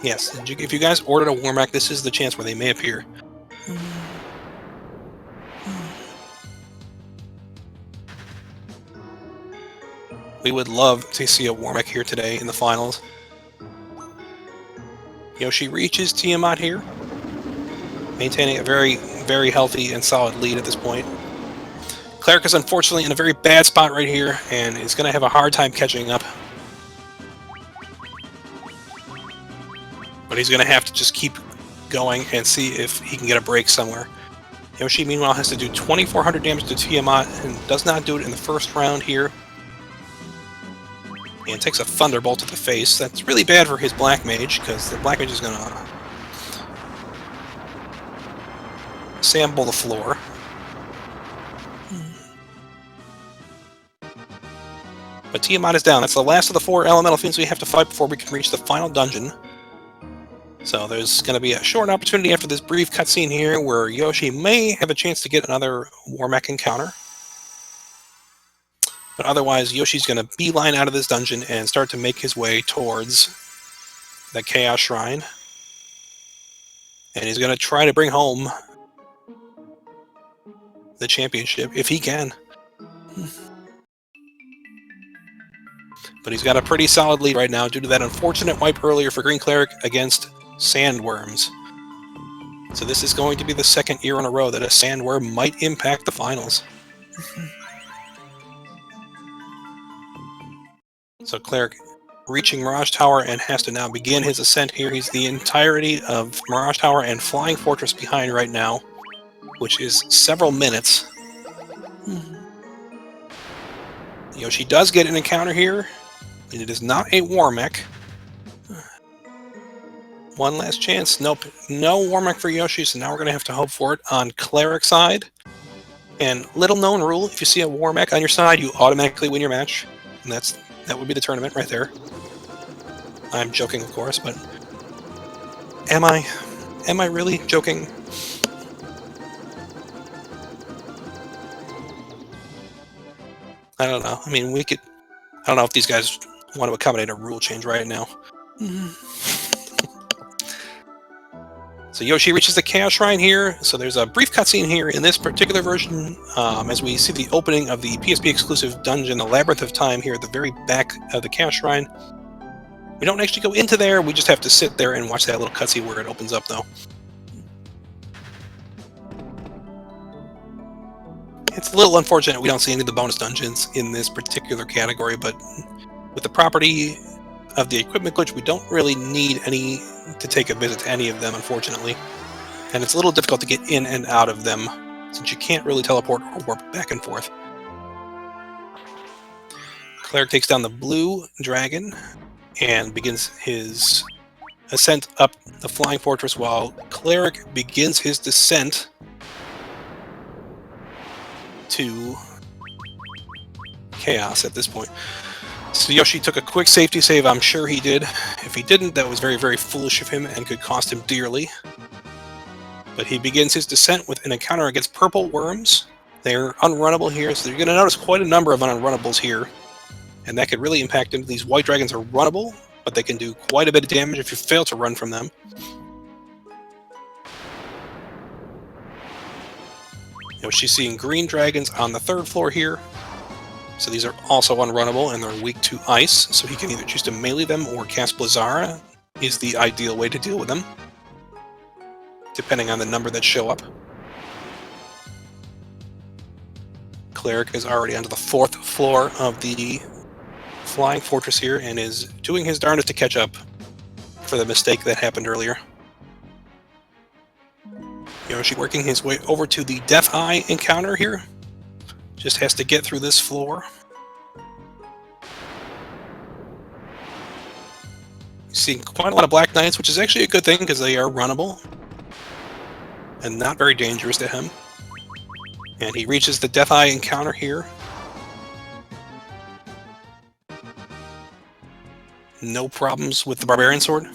Yes, if you guys ordered a War Mech, this is the chance where they may appear. We would love to see a War Mech here today in the finals. Yoshi reaches Tiamat here, maintaining a very, very healthy and solid lead at this point. Cleric is unfortunately in a very bad spot right here, and is going to have a hard time catching up. But he's going to have to just keep going and see if he can get a break somewhere. Yoshi, meanwhile, has to do 2,400 damage to Tiamat, and does not do it in the first round here. And takes a Thunderbolt to the face. That's really bad for his Black Mage, because the Black Mage is going to sample the floor. But Tiamat is down. That's the last of the 4 elemental fiends we have to fight before we can reach the final dungeon. So there's going to be a short opportunity after this brief cutscene here where Yoshi may have a chance to get another War Mech encounter. But otherwise, Yoshi's going to beeline out of this dungeon and start to make his way towards the Chaos Shrine. And he's going to try to bring home the championship, if he can. But he's got a pretty solid lead right now due to that unfortunate wipe earlier for GreenCleric against Sandworms. So this is going to be the second year in a row that a Sandworm might impact the finals. So Cleric reaching Mirage Tower and has to now begin his ascent here. He's the entirety of Mirage Tower and Flying Fortress behind right now, which is several minutes. Yoshi does get an encounter here, and it is not a War Mech. One last chance. Nope, no War Mech for Yoshi, so now we're going to have to hope for it on Cleric's side. And little known rule, if you see a War Mech on your side, you automatically win your match. And that would be the tournament right there. I'm joking, of course, but am I really joking? I don't know. I mean, I don't know if these guys want to accommodate a rule change right now. So Yoshi reaches the Chaos Shrine here. So there's a brief cutscene here in this particular version as we see the opening of the PSP exclusive dungeon, the Labyrinth of Time, here at the very back of the Chaos Shrine. We don't actually go into there, we just have to sit there and watch that little cutscene where it opens up, though. It's a little unfortunate we don't see any of the bonus dungeons in this particular category, but with the property of the equipment glitch, we don't really need any to take a visit to any of them, unfortunately. And it's a little difficult to get in and out of them, since you can't really teleport or warp back and forth. Cleric takes down the blue dragon and begins his ascent up the Flying Fortress, while Cleric begins his descent to Chaos at this point. So Yoshi took a quick safety save, I'm sure he did. If he didn't, that was very, very foolish of him and could cost him dearly. But he begins his descent with an encounter against purple worms. They're unrunnable here, so you're going to notice quite a number of unrunnables here. And that could really impact them. These white dragons are runnable, but they can do quite a bit of damage if you fail to run from them. She's seeing green dragons on the 3rd floor here. So these are also unrunnable, and they're weak to ice, so he can either choose to melee them or cast Blizzara is the ideal way to deal with them, depending on the number that show up. Cleric is already onto the 4th floor of the Flying Fortress here, and is doing his darndest to catch up for the mistake that happened earlier. Yoshi working his way over to the Death Eye encounter here. Just has to get through this floor. Seeing quite a lot of Black Knights, which is actually a good thing because they are runnable and not very dangerous to him. And he reaches the Death Eye encounter here. No problems with the Barbarian Sword.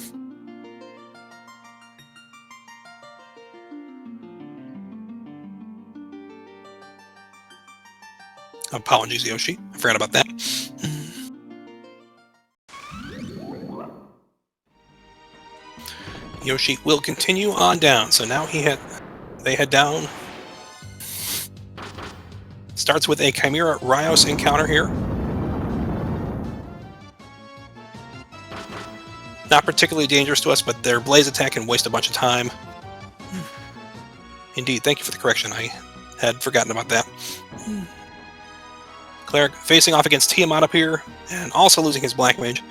Apologies, Yoshi. I forgot about that. Yoshi will continue on down. So now they head down. Starts with a Chimera Rios encounter here. Not particularly dangerous to us, but their blaze attack can waste a bunch of time. Indeed, thank you for the correction. I had forgotten about that. Cleric facing off against Tiamat up here, and also losing his Black Mage.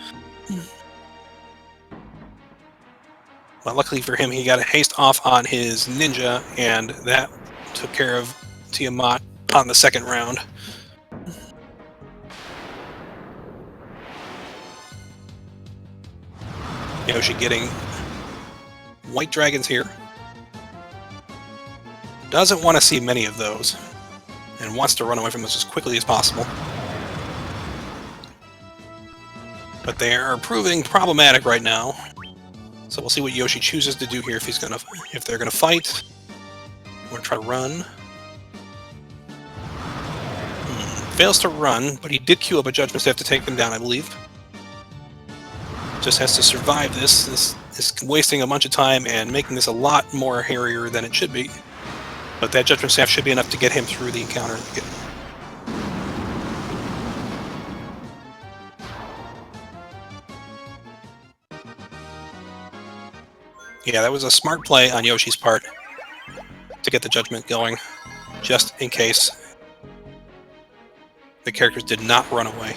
But luckily for him, he got a haste off on his Ninja, and that took care of Tiamat on the 2nd round. Yoshi getting white dragons here. Doesn't want to see many of those, and wants to run away from those as quickly as possible. But they are proving problematic right now. So we'll see what Yoshi chooses to do here, if they're gonna fight or try to run. Fails to run, but he did queue up a Judgment Staff to take them down, I believe. Just has to survive this. This is wasting a bunch of time and making this a lot more hairier than it should be. But that Judgment Staff should be enough to get him through the encounter. Yeah, that was a smart play on Yoshi's part to get the Judgment going, just in case the characters did not run away.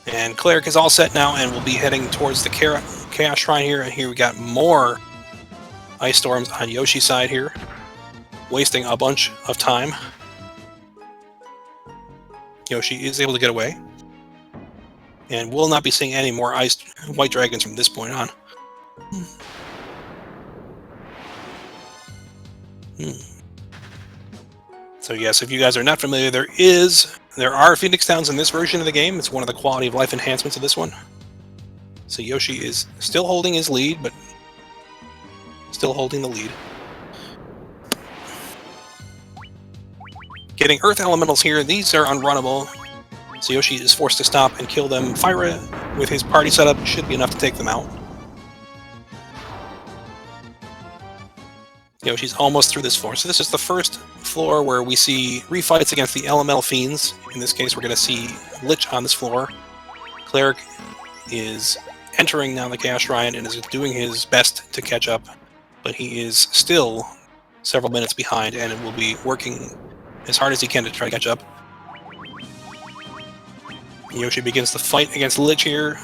And Cleric is all set now, and we'll be heading towards the Chaos Shrine here. And here we got more Ice Storms on Yoshi's side here, wasting a bunch of time. Yoshi is able to get away, and we'll not be seeing any more white dragons from this point on. So yes, if you guys are not familiar, there are Phoenix Towns in this version of the game. It's one of the quality of life enhancements of this one. So Yoshi is still holding his lead, but still holding the lead. Getting Earth Elementals here. These are unrunnable. So Yoshi is forced to stop and kill them. Fyra, with his party setup, should be enough to take them out. Yoshi's almost through this floor. So this is the first floor where we see refights against the Elemental Fiends. In this case, we're going to see Lich on this floor. Cleric is entering now the Chaos Shrine and is doing his best to catch up, but he is still several minutes behind and will be working as hard as he can to try to catch up. Yoshi begins the fight against Lich here,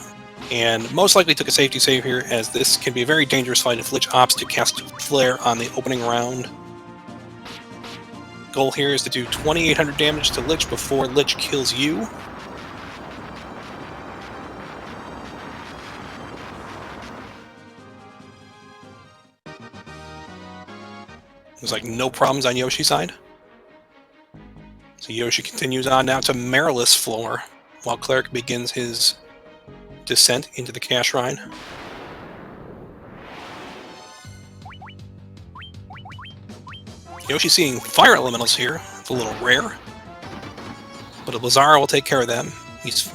and most likely took a safety save here, as this can be a very dangerous fight if Lich opts to cast Flare on the opening round. Goal here is to do 2,800 damage to Lich before Lich kills you. There's like no problems on Yoshi's side. So Yoshi continues on now to Marilith's floor, while Cleric begins his descent into the Chaos Shrine. Yoshi seeing fire elementals here. It's a little rare. But a Blizzara will take care of them. These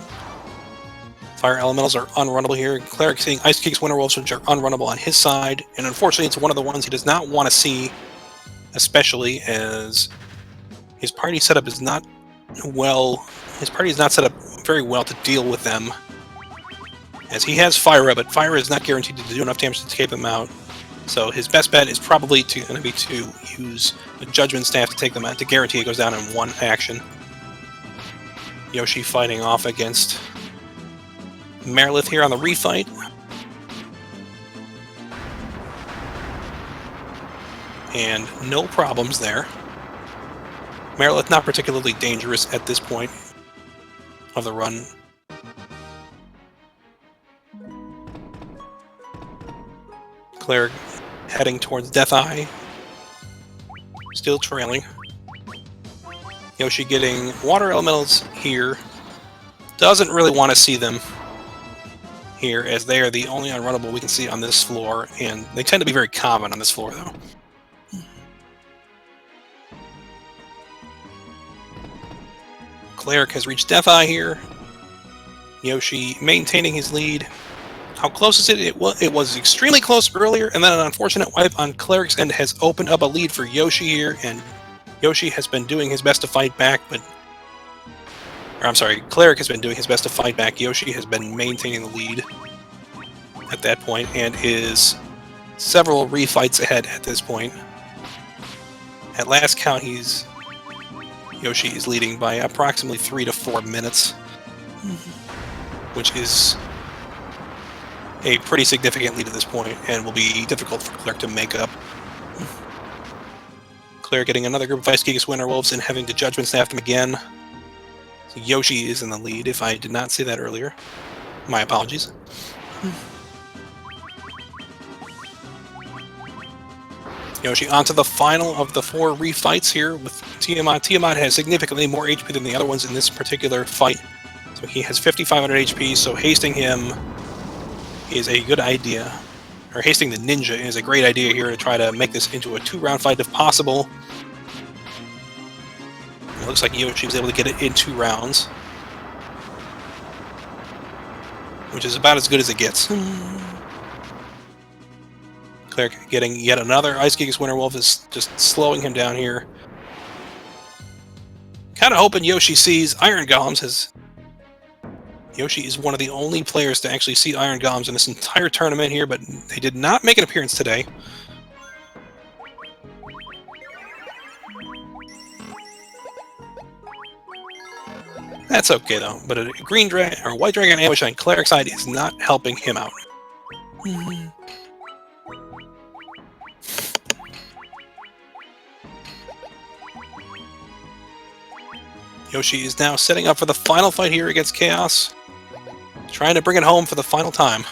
fire elementals are unrunnable here. Cleric seeing Ice Kicks Winter Wolves, which are unrunnable on his side. And unfortunately, it's one of the ones he does not want to see, especially as his party setup is not well. His party is not set up very well to deal with them. As he has Fire, but Fire is not guaranteed to do enough damage to take them out. So his best bet is probably going to be to use the Judgment Staff to take them out, to guarantee it goes down in one action. Yoshi fighting off against Merilith here on the refight. And no problems there. Merilith not particularly dangerous at this point of the run. Cleric heading towards Death Eye. Still trailing. Yoshi getting water elementals here. Doesn't really want to see them here, as they are the only unrunnable we can see on this floor, and they tend to be very common on this floor, though. Cleric has reached Death Eye here. Yoshi maintaining his lead. How close is it? It was extremely close earlier, and then an unfortunate wipe on Cleric's end has opened up a lead for Yoshi here, and Yoshi has been doing his best to fight back, but... Or, I'm sorry, Cleric has been doing his best to fight back. Yoshi has been maintaining the lead at that point, and is several refights ahead at this point. At last count, Yoshi is leading by approximately 3 to 4 minutes, which is a pretty significant lead at this point, and will be difficult for Cleric to make up. Cleric getting another group of Ice Gigas Winter Wolves and having to Judgment Staff them again. So Yoshi is in the lead, if I did not say that earlier. My apologies. Yoshi onto the final of the 4 refights here with Tiamat. Tiamat has significantly more HP than the other ones in this particular fight. So he has 5,500 HP, so hasting him is a good idea. Or hasting the ninja is a great idea here to try to make this into a 2-round fight if possible. It looks like Yoshi was able to get it in 2 rounds, which is about as good as it gets. Cleric getting yet another Ice Gigas Winter Wolf is just slowing him down here. Kind of hoping Yoshi sees Iron Golems, as Yoshi is one of the only players to actually see Iron Golems in this entire tournament here, but they did not make an appearance today. That's okay though, but a green dragon or white dragon ambush on Cleric's side is not helping him out. Yoshi is now setting up for the final fight here against Chaos, trying to bring it home for the final time.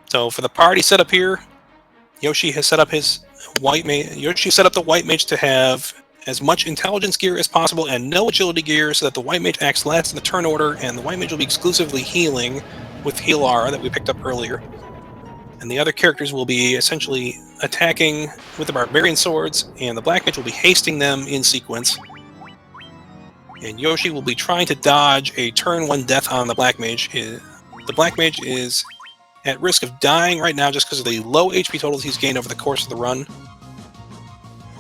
So for the party setup here, Yoshi has set up his white mage. Yoshi set up the white mage to have as much intelligence gear as possible and no agility gear, so that the white mage acts last in the turn order, and the white mage will be exclusively healing with Healara that we picked up earlier. And the other characters will be essentially attacking with the barbarian swords, and the black mage will be hasting them in sequence. And Yoshi will be trying to dodge a turn 1 death on the black mage. The black mage is at risk of dying right now just because of the low HP totals he's gained over the course of the run.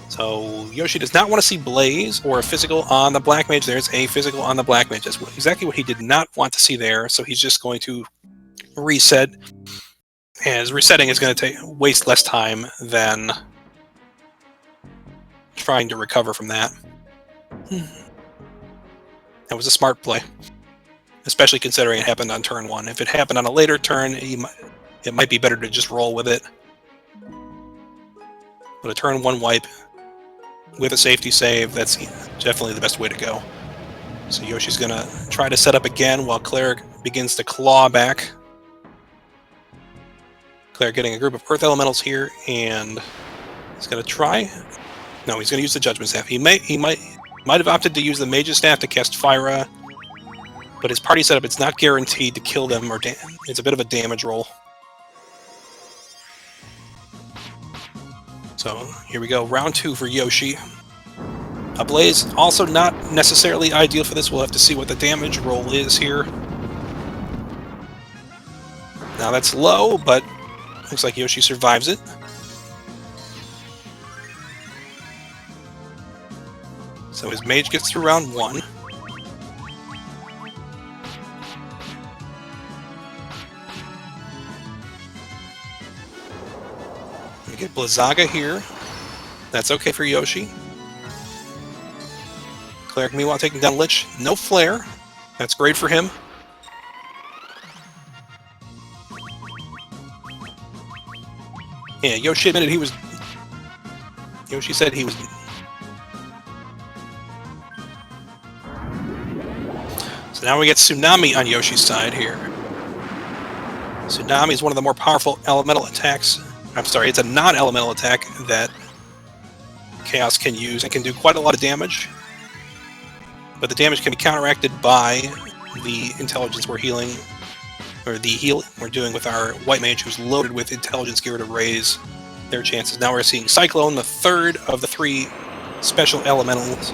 So Yoshi does not want to see Blaze or a physical on the black mage. There's a physical on the black mage. That's exactly what he did not want to see there, so he's just going to reset. As resetting is going to waste less time than trying to recover from that. That was a smart play, especially considering it happened on turn 1. If it happened on a later turn, it might be better to just roll with it. But a turn 1 wipe with a safety save, that's definitely the best way to go. So Yoshi's going to try to set up again while Cleric begins to claw back. Cleric getting a group of Earth Elementals here, and he's going to try... No, he's going to use the Judgment Staff. He might have opted to use the Mage's Staff to cast Fyra, but his party setup, it's not guaranteed to kill them, or it's a bit of a damage roll. So here we go, round 2 for Yoshi. A Blaze, also not necessarily ideal for this. We'll have to see what the damage roll is here. Now that's low, but looks like Yoshi survives it. So his mage gets through round 1. We get Blizzaga here. That's okay for Yoshi. Cleric, meanwhile, taking down Lich. No flare. That's great for him. Yeah, Yoshi admitted he was... Yoshi said he was... So now we get Tsunami on Yoshi's side here. Tsunami is one of the more powerful elemental attacks. I'm sorry, it's a non-elemental attack that Chaos can use and can do quite a lot of damage. But the damage can be counteracted by the intelligence we're healing, or the heal we're doing with our White Mage, who's loaded with intelligence gear to raise their chances. Now we're seeing Cyclone, the third of the 3 special elementals.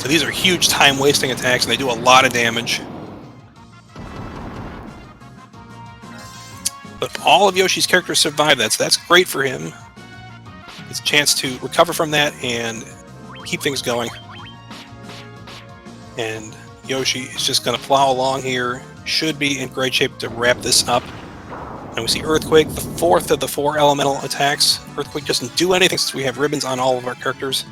So these are huge time-wasting attacks, and they do a lot of damage. But all of Yoshi's characters survive that, so that's great for him. It's a chance to recover from that and keep things going. And Yoshi is just going to plow along here. Should be in great shape to wrap this up. And we see Earthquake, the 4th of the 4 elemental attacks. Earthquake doesn't do anything since we have ribbons on all of our characters.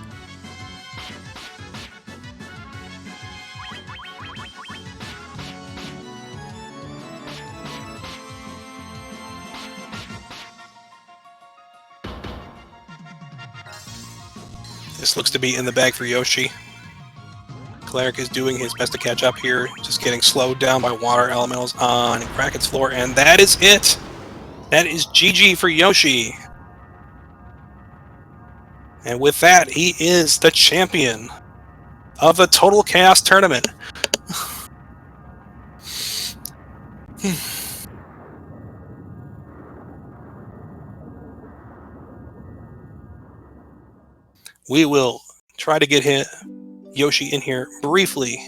This looks to be in the bag for Yoshi. Cleric is doing his best to catch up here, just getting slowed down by water elementals on Kraken's floor, and that is it! That is GG for Yoshi. And with that, he is the champion of the Total Chaos Tournament. We will try to get Yoshi in here briefly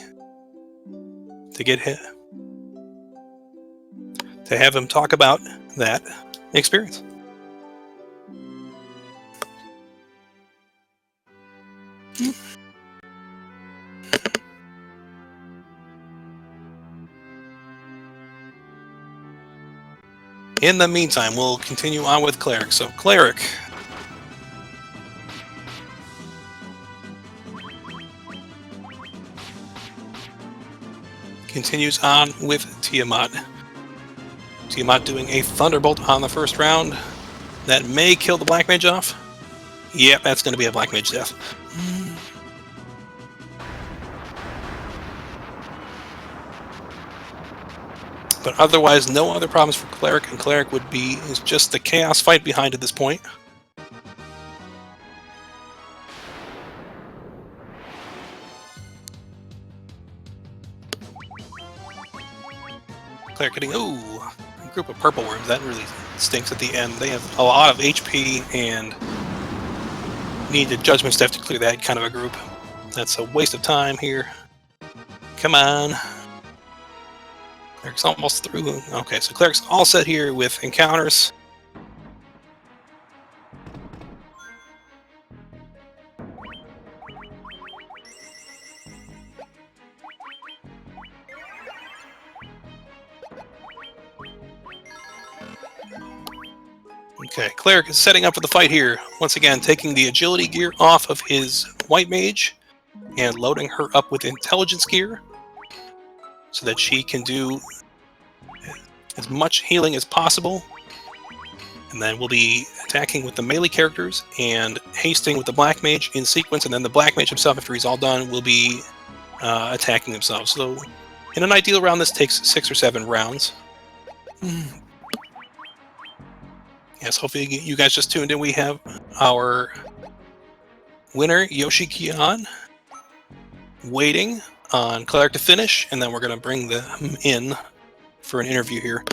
to get him, to have him talk about that experience. In the meantime, we'll continue on with Cleric. So Cleric, continues on with Tiamat. Tiamat doing a Thunderbolt on the first round. That may kill the Black Mage off. Yep, that's going to be a Black Mage death. But otherwise, no other problems for Cleric, and Cleric is just the Chaos fight behind at this point. Cleric getting, ooh, a group of purple worms. That really stinks at the end. They have a lot of HP and need the Judgment Staff to clear that kind of a group. That's a waste of time here. Come on. Cleric's almost through. Okay, so Cleric's all set here with encounters. Okay, Cleric is setting up for the fight here. Once again, taking the agility gear off of his White Mage and loading her up with intelligence gear so that she can do as much healing as possible. And then we'll be attacking with the melee characters and hasting with the Black Mage in sequence, and then the Black Mage himself, after he's all done, will be attacking himself. So in an ideal round, this takes 6 or 7 rounds. Yes, hopefully you guys just tuned in. We have our winner, YoshiKyon, waiting on Cleric to finish, and then we're going to bring them in for an interview here.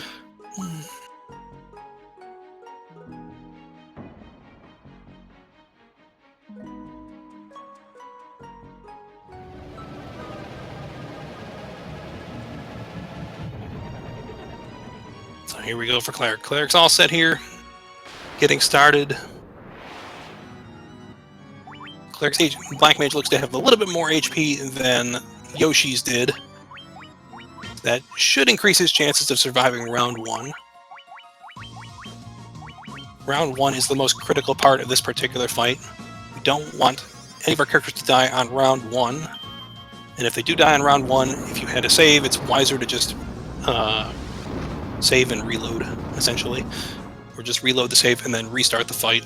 So here we go for Cleric. Cleric's all set here. Getting started. Cleric's Black Mage looks to have a little bit more HP than Yoshi's did. That should increase his chances of surviving round 1. Round 1 is the most critical part of this particular fight. We don't want any of our characters to die on round 1. And if they do die on round 1, if you had to save, it's wiser to just save and reload, essentially. Or just reload the save and then restart the fight.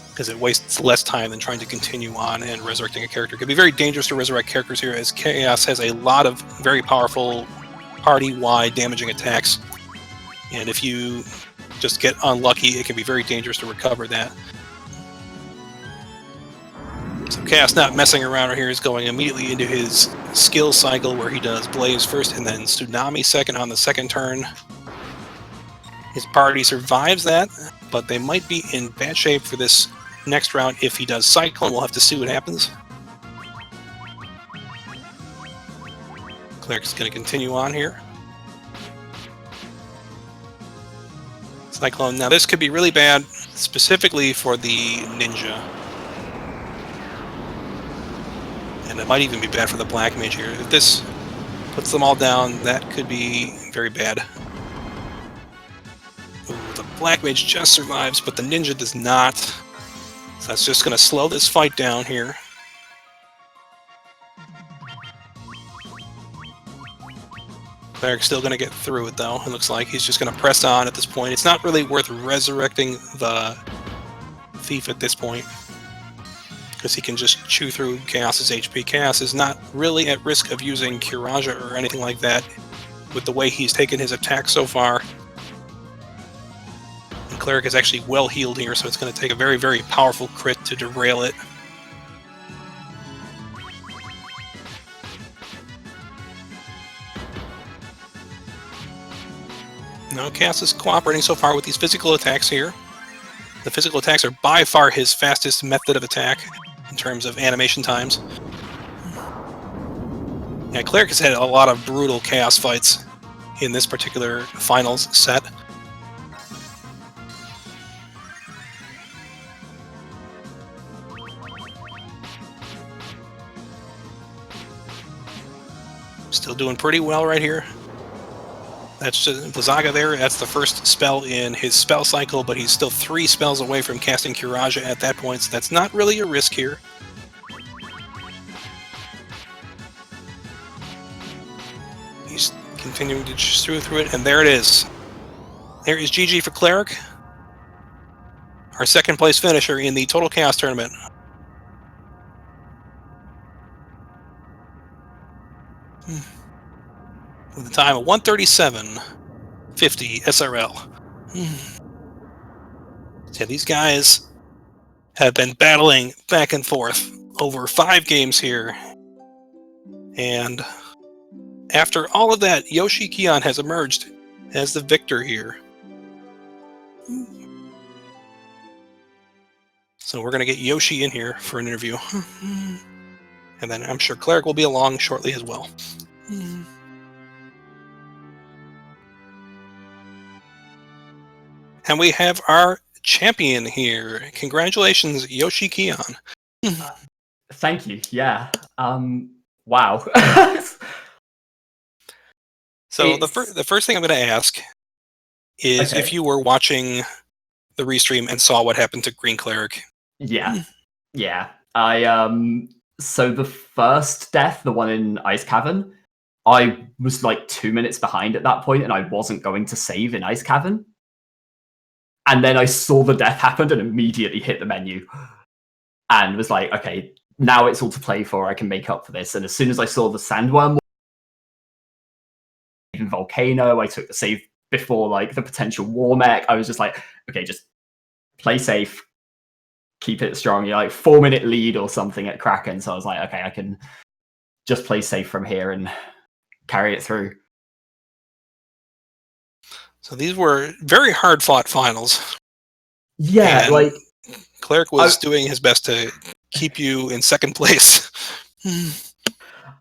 Because it wastes less time than trying to continue on and resurrecting a character. It can be very dangerous to resurrect characters here, as Chaos has a lot of very powerful party-wide damaging attacks. And if you just get unlucky, it can be very dangerous to recover that. So Chaos not messing around right here is going immediately into his skill cycle where he does Blaze first and then Tsunami second on the second turn. His party survives that, but they might be in bad shape for this next round if he does Cyclone. We'll have to see what happens. Cleric's going to continue on here. Cyclone. Now this could be really bad, specifically for the Ninja. And it might even be bad for the Black Mage here. If this puts them all down, that could be very bad. Ooh, the Black Mage just survives, but the Ninja does not. So that's just going to slow this fight down here. Cleric's still going to get through it, though. It looks like he's just going to press on at this point. It's not really worth resurrecting the Thief at this point, because he can just chew through Chaos's HP. Chaos is not really at risk of using Kiraja or anything like that with the way he's taken his attack so far. And Cleric is actually well healed here, so it's going to take a very, very powerful crit to derail it. No, Chaos is cooperating so far with these physical attacks here. The physical attacks are by far his fastest method of attack in terms of animation times. Yeah, Cleric has had a lot of brutal Chaos fights in this particular finals set. Still doing pretty well right here. That's just Blizzaga there. That's the first spell in his spell cycle, but he's still 3 spells away from casting Kiraja at that point, so that's not really a risk here. He's continuing to chew through it, and there it is. There is GG for Cleric. Our second place finisher in the Total Chaos Tournament. With a time of 137.50 SRL. Yeah, these guys have been battling back and forth over 5 games here. And after all of that, YoshiKyon has emerged as the victor here. So we're going to get Yoshi in here for an interview. And then I'm sure Cleric will be along shortly as well. And we have our champion here. Congratulations, YoshiKyon. Thank you. Yeah. Wow. So the first thing I'm going to ask is if you were watching the restream and saw what happened to GreenCleric. Yeah. Yeah. So the first death, the one in Ice Cavern, I was like 2 minutes behind at that point, and I wasn't going to save in Ice Cavern. And then I saw the death happen and immediately hit the menu and was like, okay, now it's all to play for. I can make up for this. And as soon as I saw the Sandworm even Volcano, I took the save before like the potential War Mech. I was just like, okay, just play safe, keep it strong. You're like 4-minute lead or something at Kraken. So I was like, okay, I can just play safe from here and carry it through. So these were very hard-fought finals. Yeah, and like Cleric was doing his best to keep you in second place.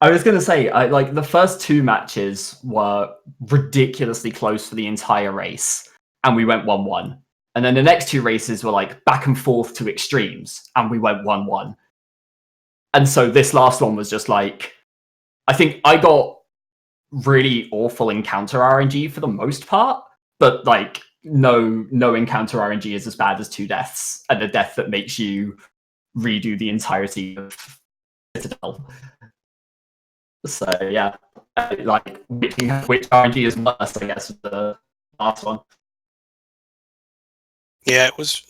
I was gonna say, like the first two matches were ridiculously close for the entire race, and we went 1-1. And then the next two races were like back and forth to extremes, and we went 1-1. And so this last one was just like, I think I got really awful encounter RNG for the most part, but like no encounter RNG is as bad as two deaths, and a death that makes you redo the entirety of Citadel. So yeah, like which RNG is worse, I guess, the last one. Yeah, it was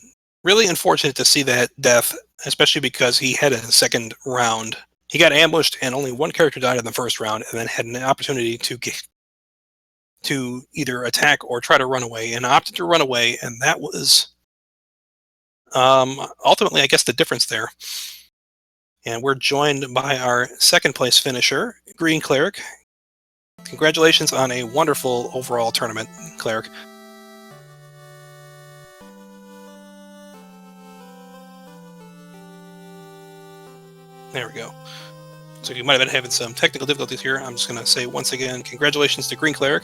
really unfortunate to see that death, especially because he had a second round. He got ambushed, and only one character died in the first round, and then had an opportunity to either attack or try to run away, and opted to run away, and that was ultimately, I guess, the difference there. And we're joined by our second place finisher, GreenCleric. Congratulations on a wonderful overall tournament, Cleric. There we go. So you might have been having some technical difficulties here. I'm just going to say once again, congratulations to GreenCleric.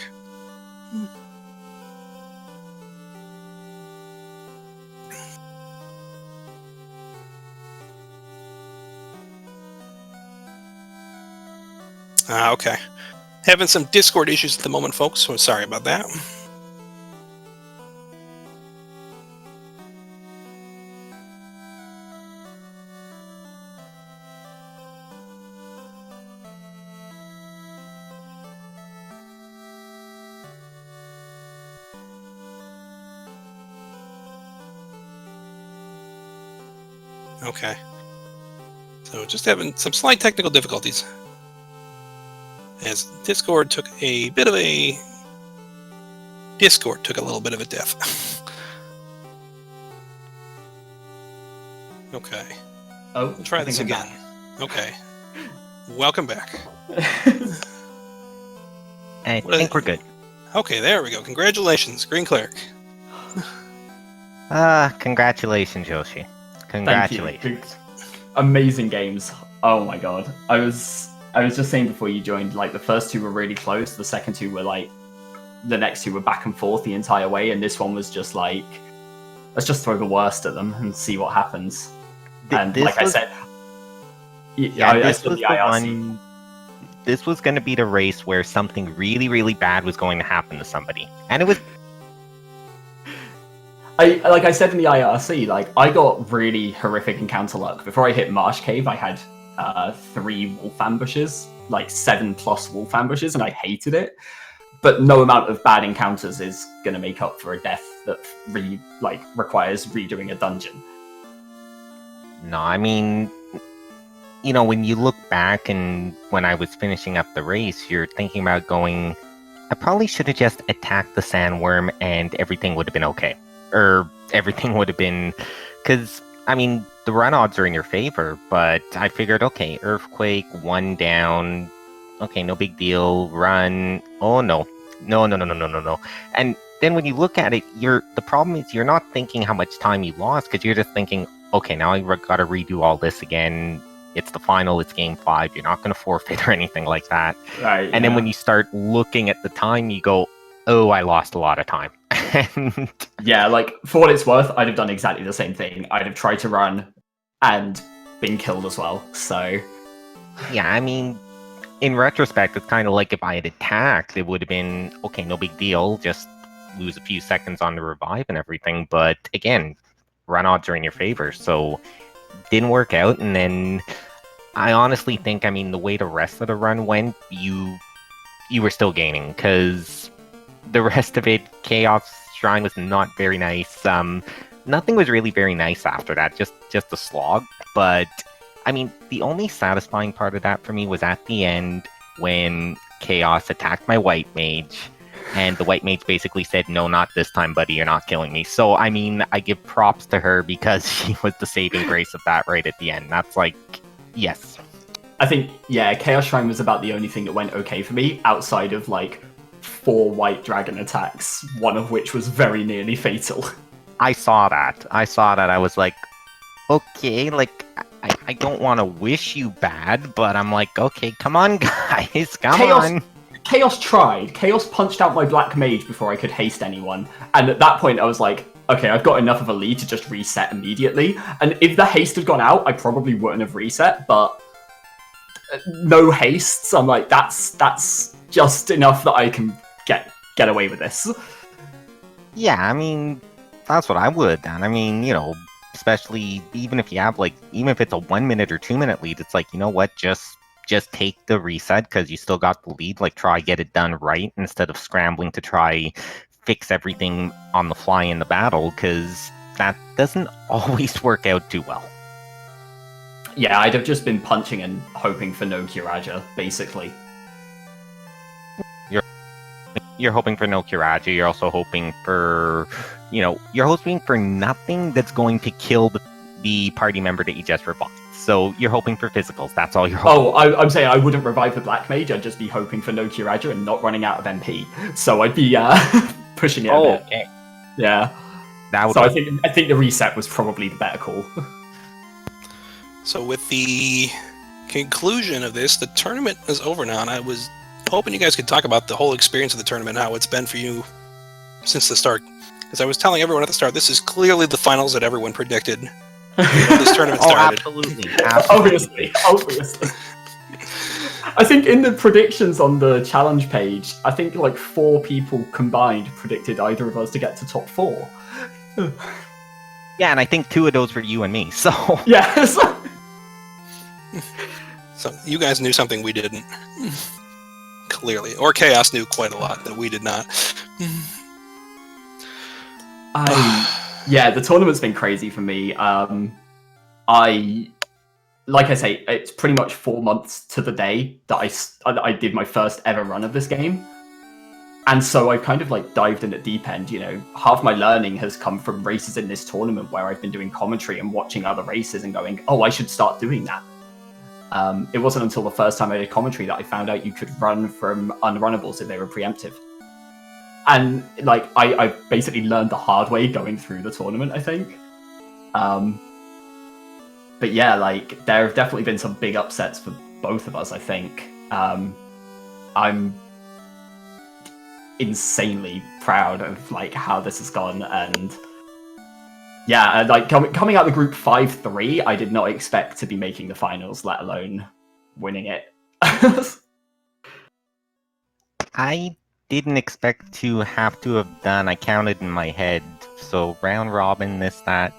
Okay. Having some Discord issues at the moment, folks, so sorry about that. Okay. So just having some slight technical difficulties, as Discord took a little bit of a death. Okay. Oh, we'll try this again. Okay. Welcome back. I think we're good. Okay, there we go. Congratulations, GreenCleric. Congratulations, Yoshi. Congratulations. Amazing games. Oh my god. I was just saying before you joined, like the first two were really close, the second two were like, the next two were back and forth the entire way, and this one was just like, let's just throw the worst at them and see what happens. And like I said, this was the one. This was going to be the race where something really, really bad was going to happen to somebody, and it was. Like I said in the IRC, like I got really horrific encounter luck. Before I hit Marsh Cave, I had 3 wolf ambushes, like 7+ wolf ambushes, and I hated it. But no amount of bad encounters is going to make up for a death that requires redoing a dungeon. No, I mean, you know, when you look back and when I was finishing up the race, you're thinking about going, I probably should have just attacked the sandworm and everything would have been okay. Or everything would have been, because, I mean, the run odds are in your favor, but I figured, okay, Earthquake, 1 down, okay, no big deal, run, oh no. And then when you look at it, the problem is you're not thinking how much time you lost, because you're just thinking, okay, now I gotta redo all this again, it's the final, it's game 5, you're not gonna forfeit or anything like that. Right. And then when you start looking at the time, you go, oh, I lost a lot of time. And yeah, like for what it's worth, I'd have done exactly the same thing. I'd have tried to run and been killed as well. So yeah, I mean, in retrospect, it's kind of like if I had attacked, it would have been okay, no big deal, just lose a few seconds on the revive and everything. But again, run odds are in your favor, so didn't work out. And then I honestly think, I mean, the way the rest of the run went, you were still gaining, because the rest of it, Chaos Shrine was not very nice. Nothing was really very nice after that, just a slog. But, I mean, the only satisfying part of that for me was at the end when Chaos attacked my White Mage, and the White Mage basically said, no, not this time, buddy, you're not killing me. So, I mean, I give props to her because she was the saving grace of that right at the end. That's like, yes. I think, yeah, Chaos Shrine was about the only thing that went okay for me, outside of, like, 4 white dragon attacks, one of which was very nearly fatal. I saw that. I was like, okay, like, I don't want to wish you bad, but I'm like, okay, come on, guys, come Chaos- on. Chaos tried. Chaos punched out my Black Mage before I could haste anyone. And at that point, I was like, okay, I've got enough of a lead to just reset immediately. And if the haste had gone out, I probably wouldn't have reset, but no hastes. I'm like, that's just enough that I can get away with this. Yeah, I mean, that's what I would have done. I mean, you know, especially even if you have even if it's a 1 minute or 2 minute lead, it's like, you know what, just take the reset because you still got the lead. Like, try get it done right instead of scrambling to try fix everything on the fly in the battle, because that doesn't always work out too well. Yeah, I'd have just been punching and hoping for no Kiraja, basically. You're hoping for no Kiraja, you're also hoping for, you're hoping for nothing that's going to kill the party member that you just revived. So you're hoping for physicals, that's all you're hoping. Oh, I'm saying I wouldn't revive the Black Mage, I'd just be hoping for no Kiraja and not running out of MP. So I'd be pushing it a bit. Okay. Yeah. So I think the reset was probably the better call. So with the conclusion of this, the tournament is over now, and I was hoping you guys could talk about the whole experience of the tournament, how it's been for you since the start. Because I was telling everyone at the start, this is clearly the finals that everyone predicted when this tournament started. Absolutely. Obviously. I think in the predictions on the challenge page, I think like 4 people combined predicted either of us to get to top 4. Yeah, and I think 2 of those were you and me, so... Yes! So you guys knew something we didn't. Clearly. Or Chaos knew quite a lot that we did not. Yeah, the tournament's been crazy for me. Like I say, it's pretty much 4 months to the day that I did my first ever run of this game. And so I've kind of like dived in at deep end, half my learning has come from races in this tournament where I've been doing commentary and watching other races and going, oh, I should start doing that. It wasn't until the first time I did commentary that I found out you could run from unrunnables if they were preemptive. And like I basically learned the hard way going through the tournament, I think. But yeah, like there have definitely been some big upsets for both of us, I think. I'm insanely proud of like how this has gone, and yeah, like coming out of the group 5-3, I did not expect to be making the finals, let alone winning it. I didn't expect to have to have done, I counted in my head, so round robin, this, that,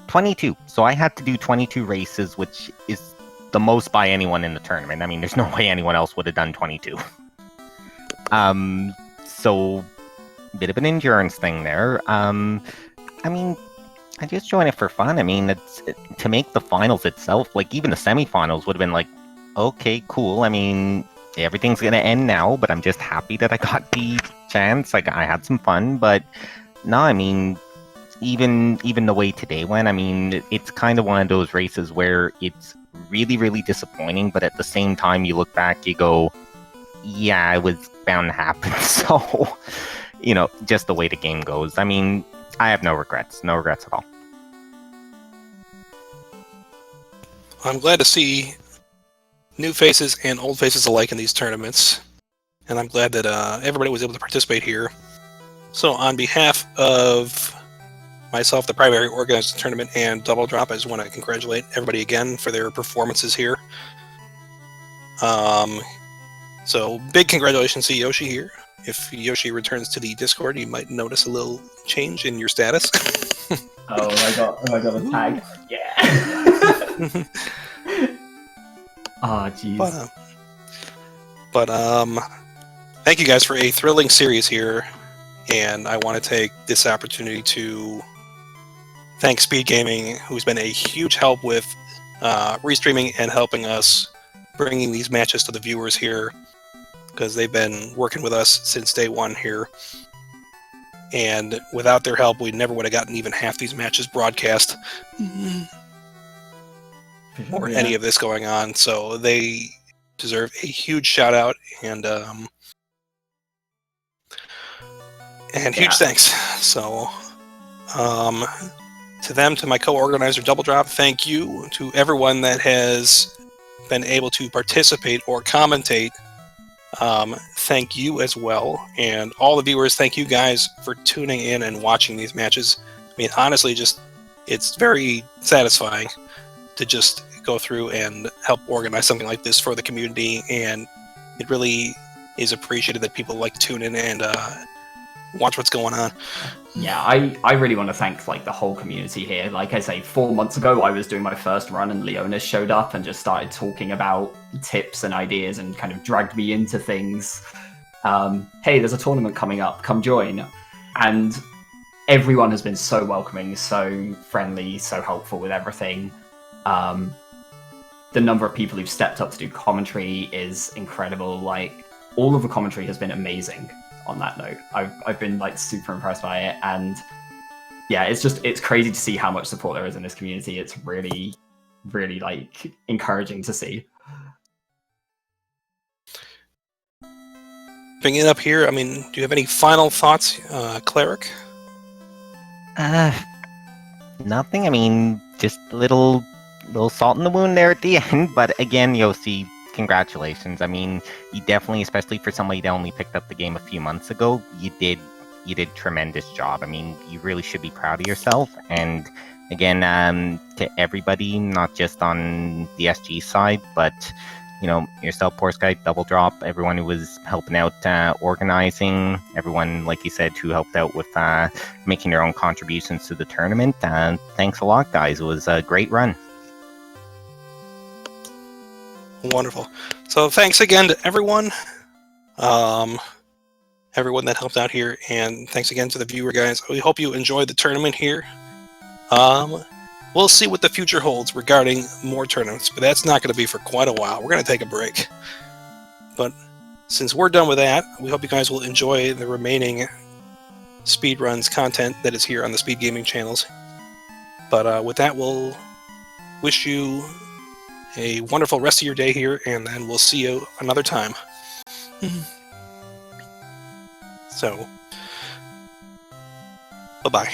22. So I had to do 22 races, which is the most by anyone in the tournament. I mean, there's no way anyone else would have done 22. So bit of an endurance thing there. I mean, I just joined it for fun. I mean, to make the finals itself, like even the semifinals would have been like, okay, cool. I mean, everything's gonna end now, but I'm just happy that I got the chance. Like, I had some fun, but no, I mean, even the way today went, I mean, it's kind of one of those races where it's really, really disappointing, but at the same time, you look back, you go, yeah, it was bound to happen. So, just the way the game goes. I mean, I have no regrets at all. I'm glad to see new faces and old faces alike in these tournaments, and I'm glad that everybody was able to participate here. So on behalf of myself, the primary organizer of the tournament, and Double Drop, I just want to congratulate everybody again for their performances here. So big congratulations to Yoshi here. If Yoshi returns to the Discord, you might notice a little change in your status. Oh, I got a tag. Yeah. Oh, jeez. But thank you guys for a thrilling series here, and I want to take this opportunity to thank Speed Gaming, who's been a huge help with restreaming and helping us bringing these matches to the viewers here, because they've been working with us since day one here. And without their help, we never would have gotten even half these matches broadcast or any of this going on. So they deserve a huge shout out and huge thanks. So to them, to my co-organizer Double Drop, thank you. To everyone that has been able to participate or commentate, thank you as well. And all the viewers, thank you guys for tuning in and watching these matches. I mean, honestly, it's very satisfying to just go through and help organize something like this for the community, and it really is appreciated that people like to tune in and watch what's going on. Yeah, I really want to thank like the whole community here. Like I say, 4 months ago I was doing my first run and Leonis showed up and just started talking about tips and ideas and kind of dragged me into things. Hey, there's a tournament coming up, come join. And everyone has been so welcoming, so friendly, so helpful with everything. The number of people who've stepped up to do commentary is incredible. Like, all of the commentary has been amazing on that note. I've been like super impressed by it, and yeah, it's crazy to see how much support there is in this community. It's really, really like encouraging to see. Bringing it up here, I mean, do you have any final thoughts, Cleric? Nothing. I mean, just a little salt in the wound there at the end. But again, Yoshi, congratulations. I mean, you definitely, especially for somebody that only picked up the game a few months ago, you did tremendous job. I mean, you really should be proud of yourself. And again, to everybody, not just on the SG side, but you know, yourself, Poor Sky, Double Drop, everyone who was helping out organizing, everyone, like you said, who helped out with making their own contributions to the tournament. Thanks a lot, guys. It was a great run. Wonderful. So thanks again to everyone. Everyone that helped out here, and thanks again to the viewer guys. We hope you enjoyed the tournament here. We'll see what the future holds regarding more tournaments, but that's not going to be for quite a while. We're going to take a break. But since we're done with that, we hope you guys will enjoy the remaining speedruns content that is here on the Speed Gaming channels. But with that, we'll wish you a wonderful rest of your day here, and then we'll see you another time. So, bye-bye.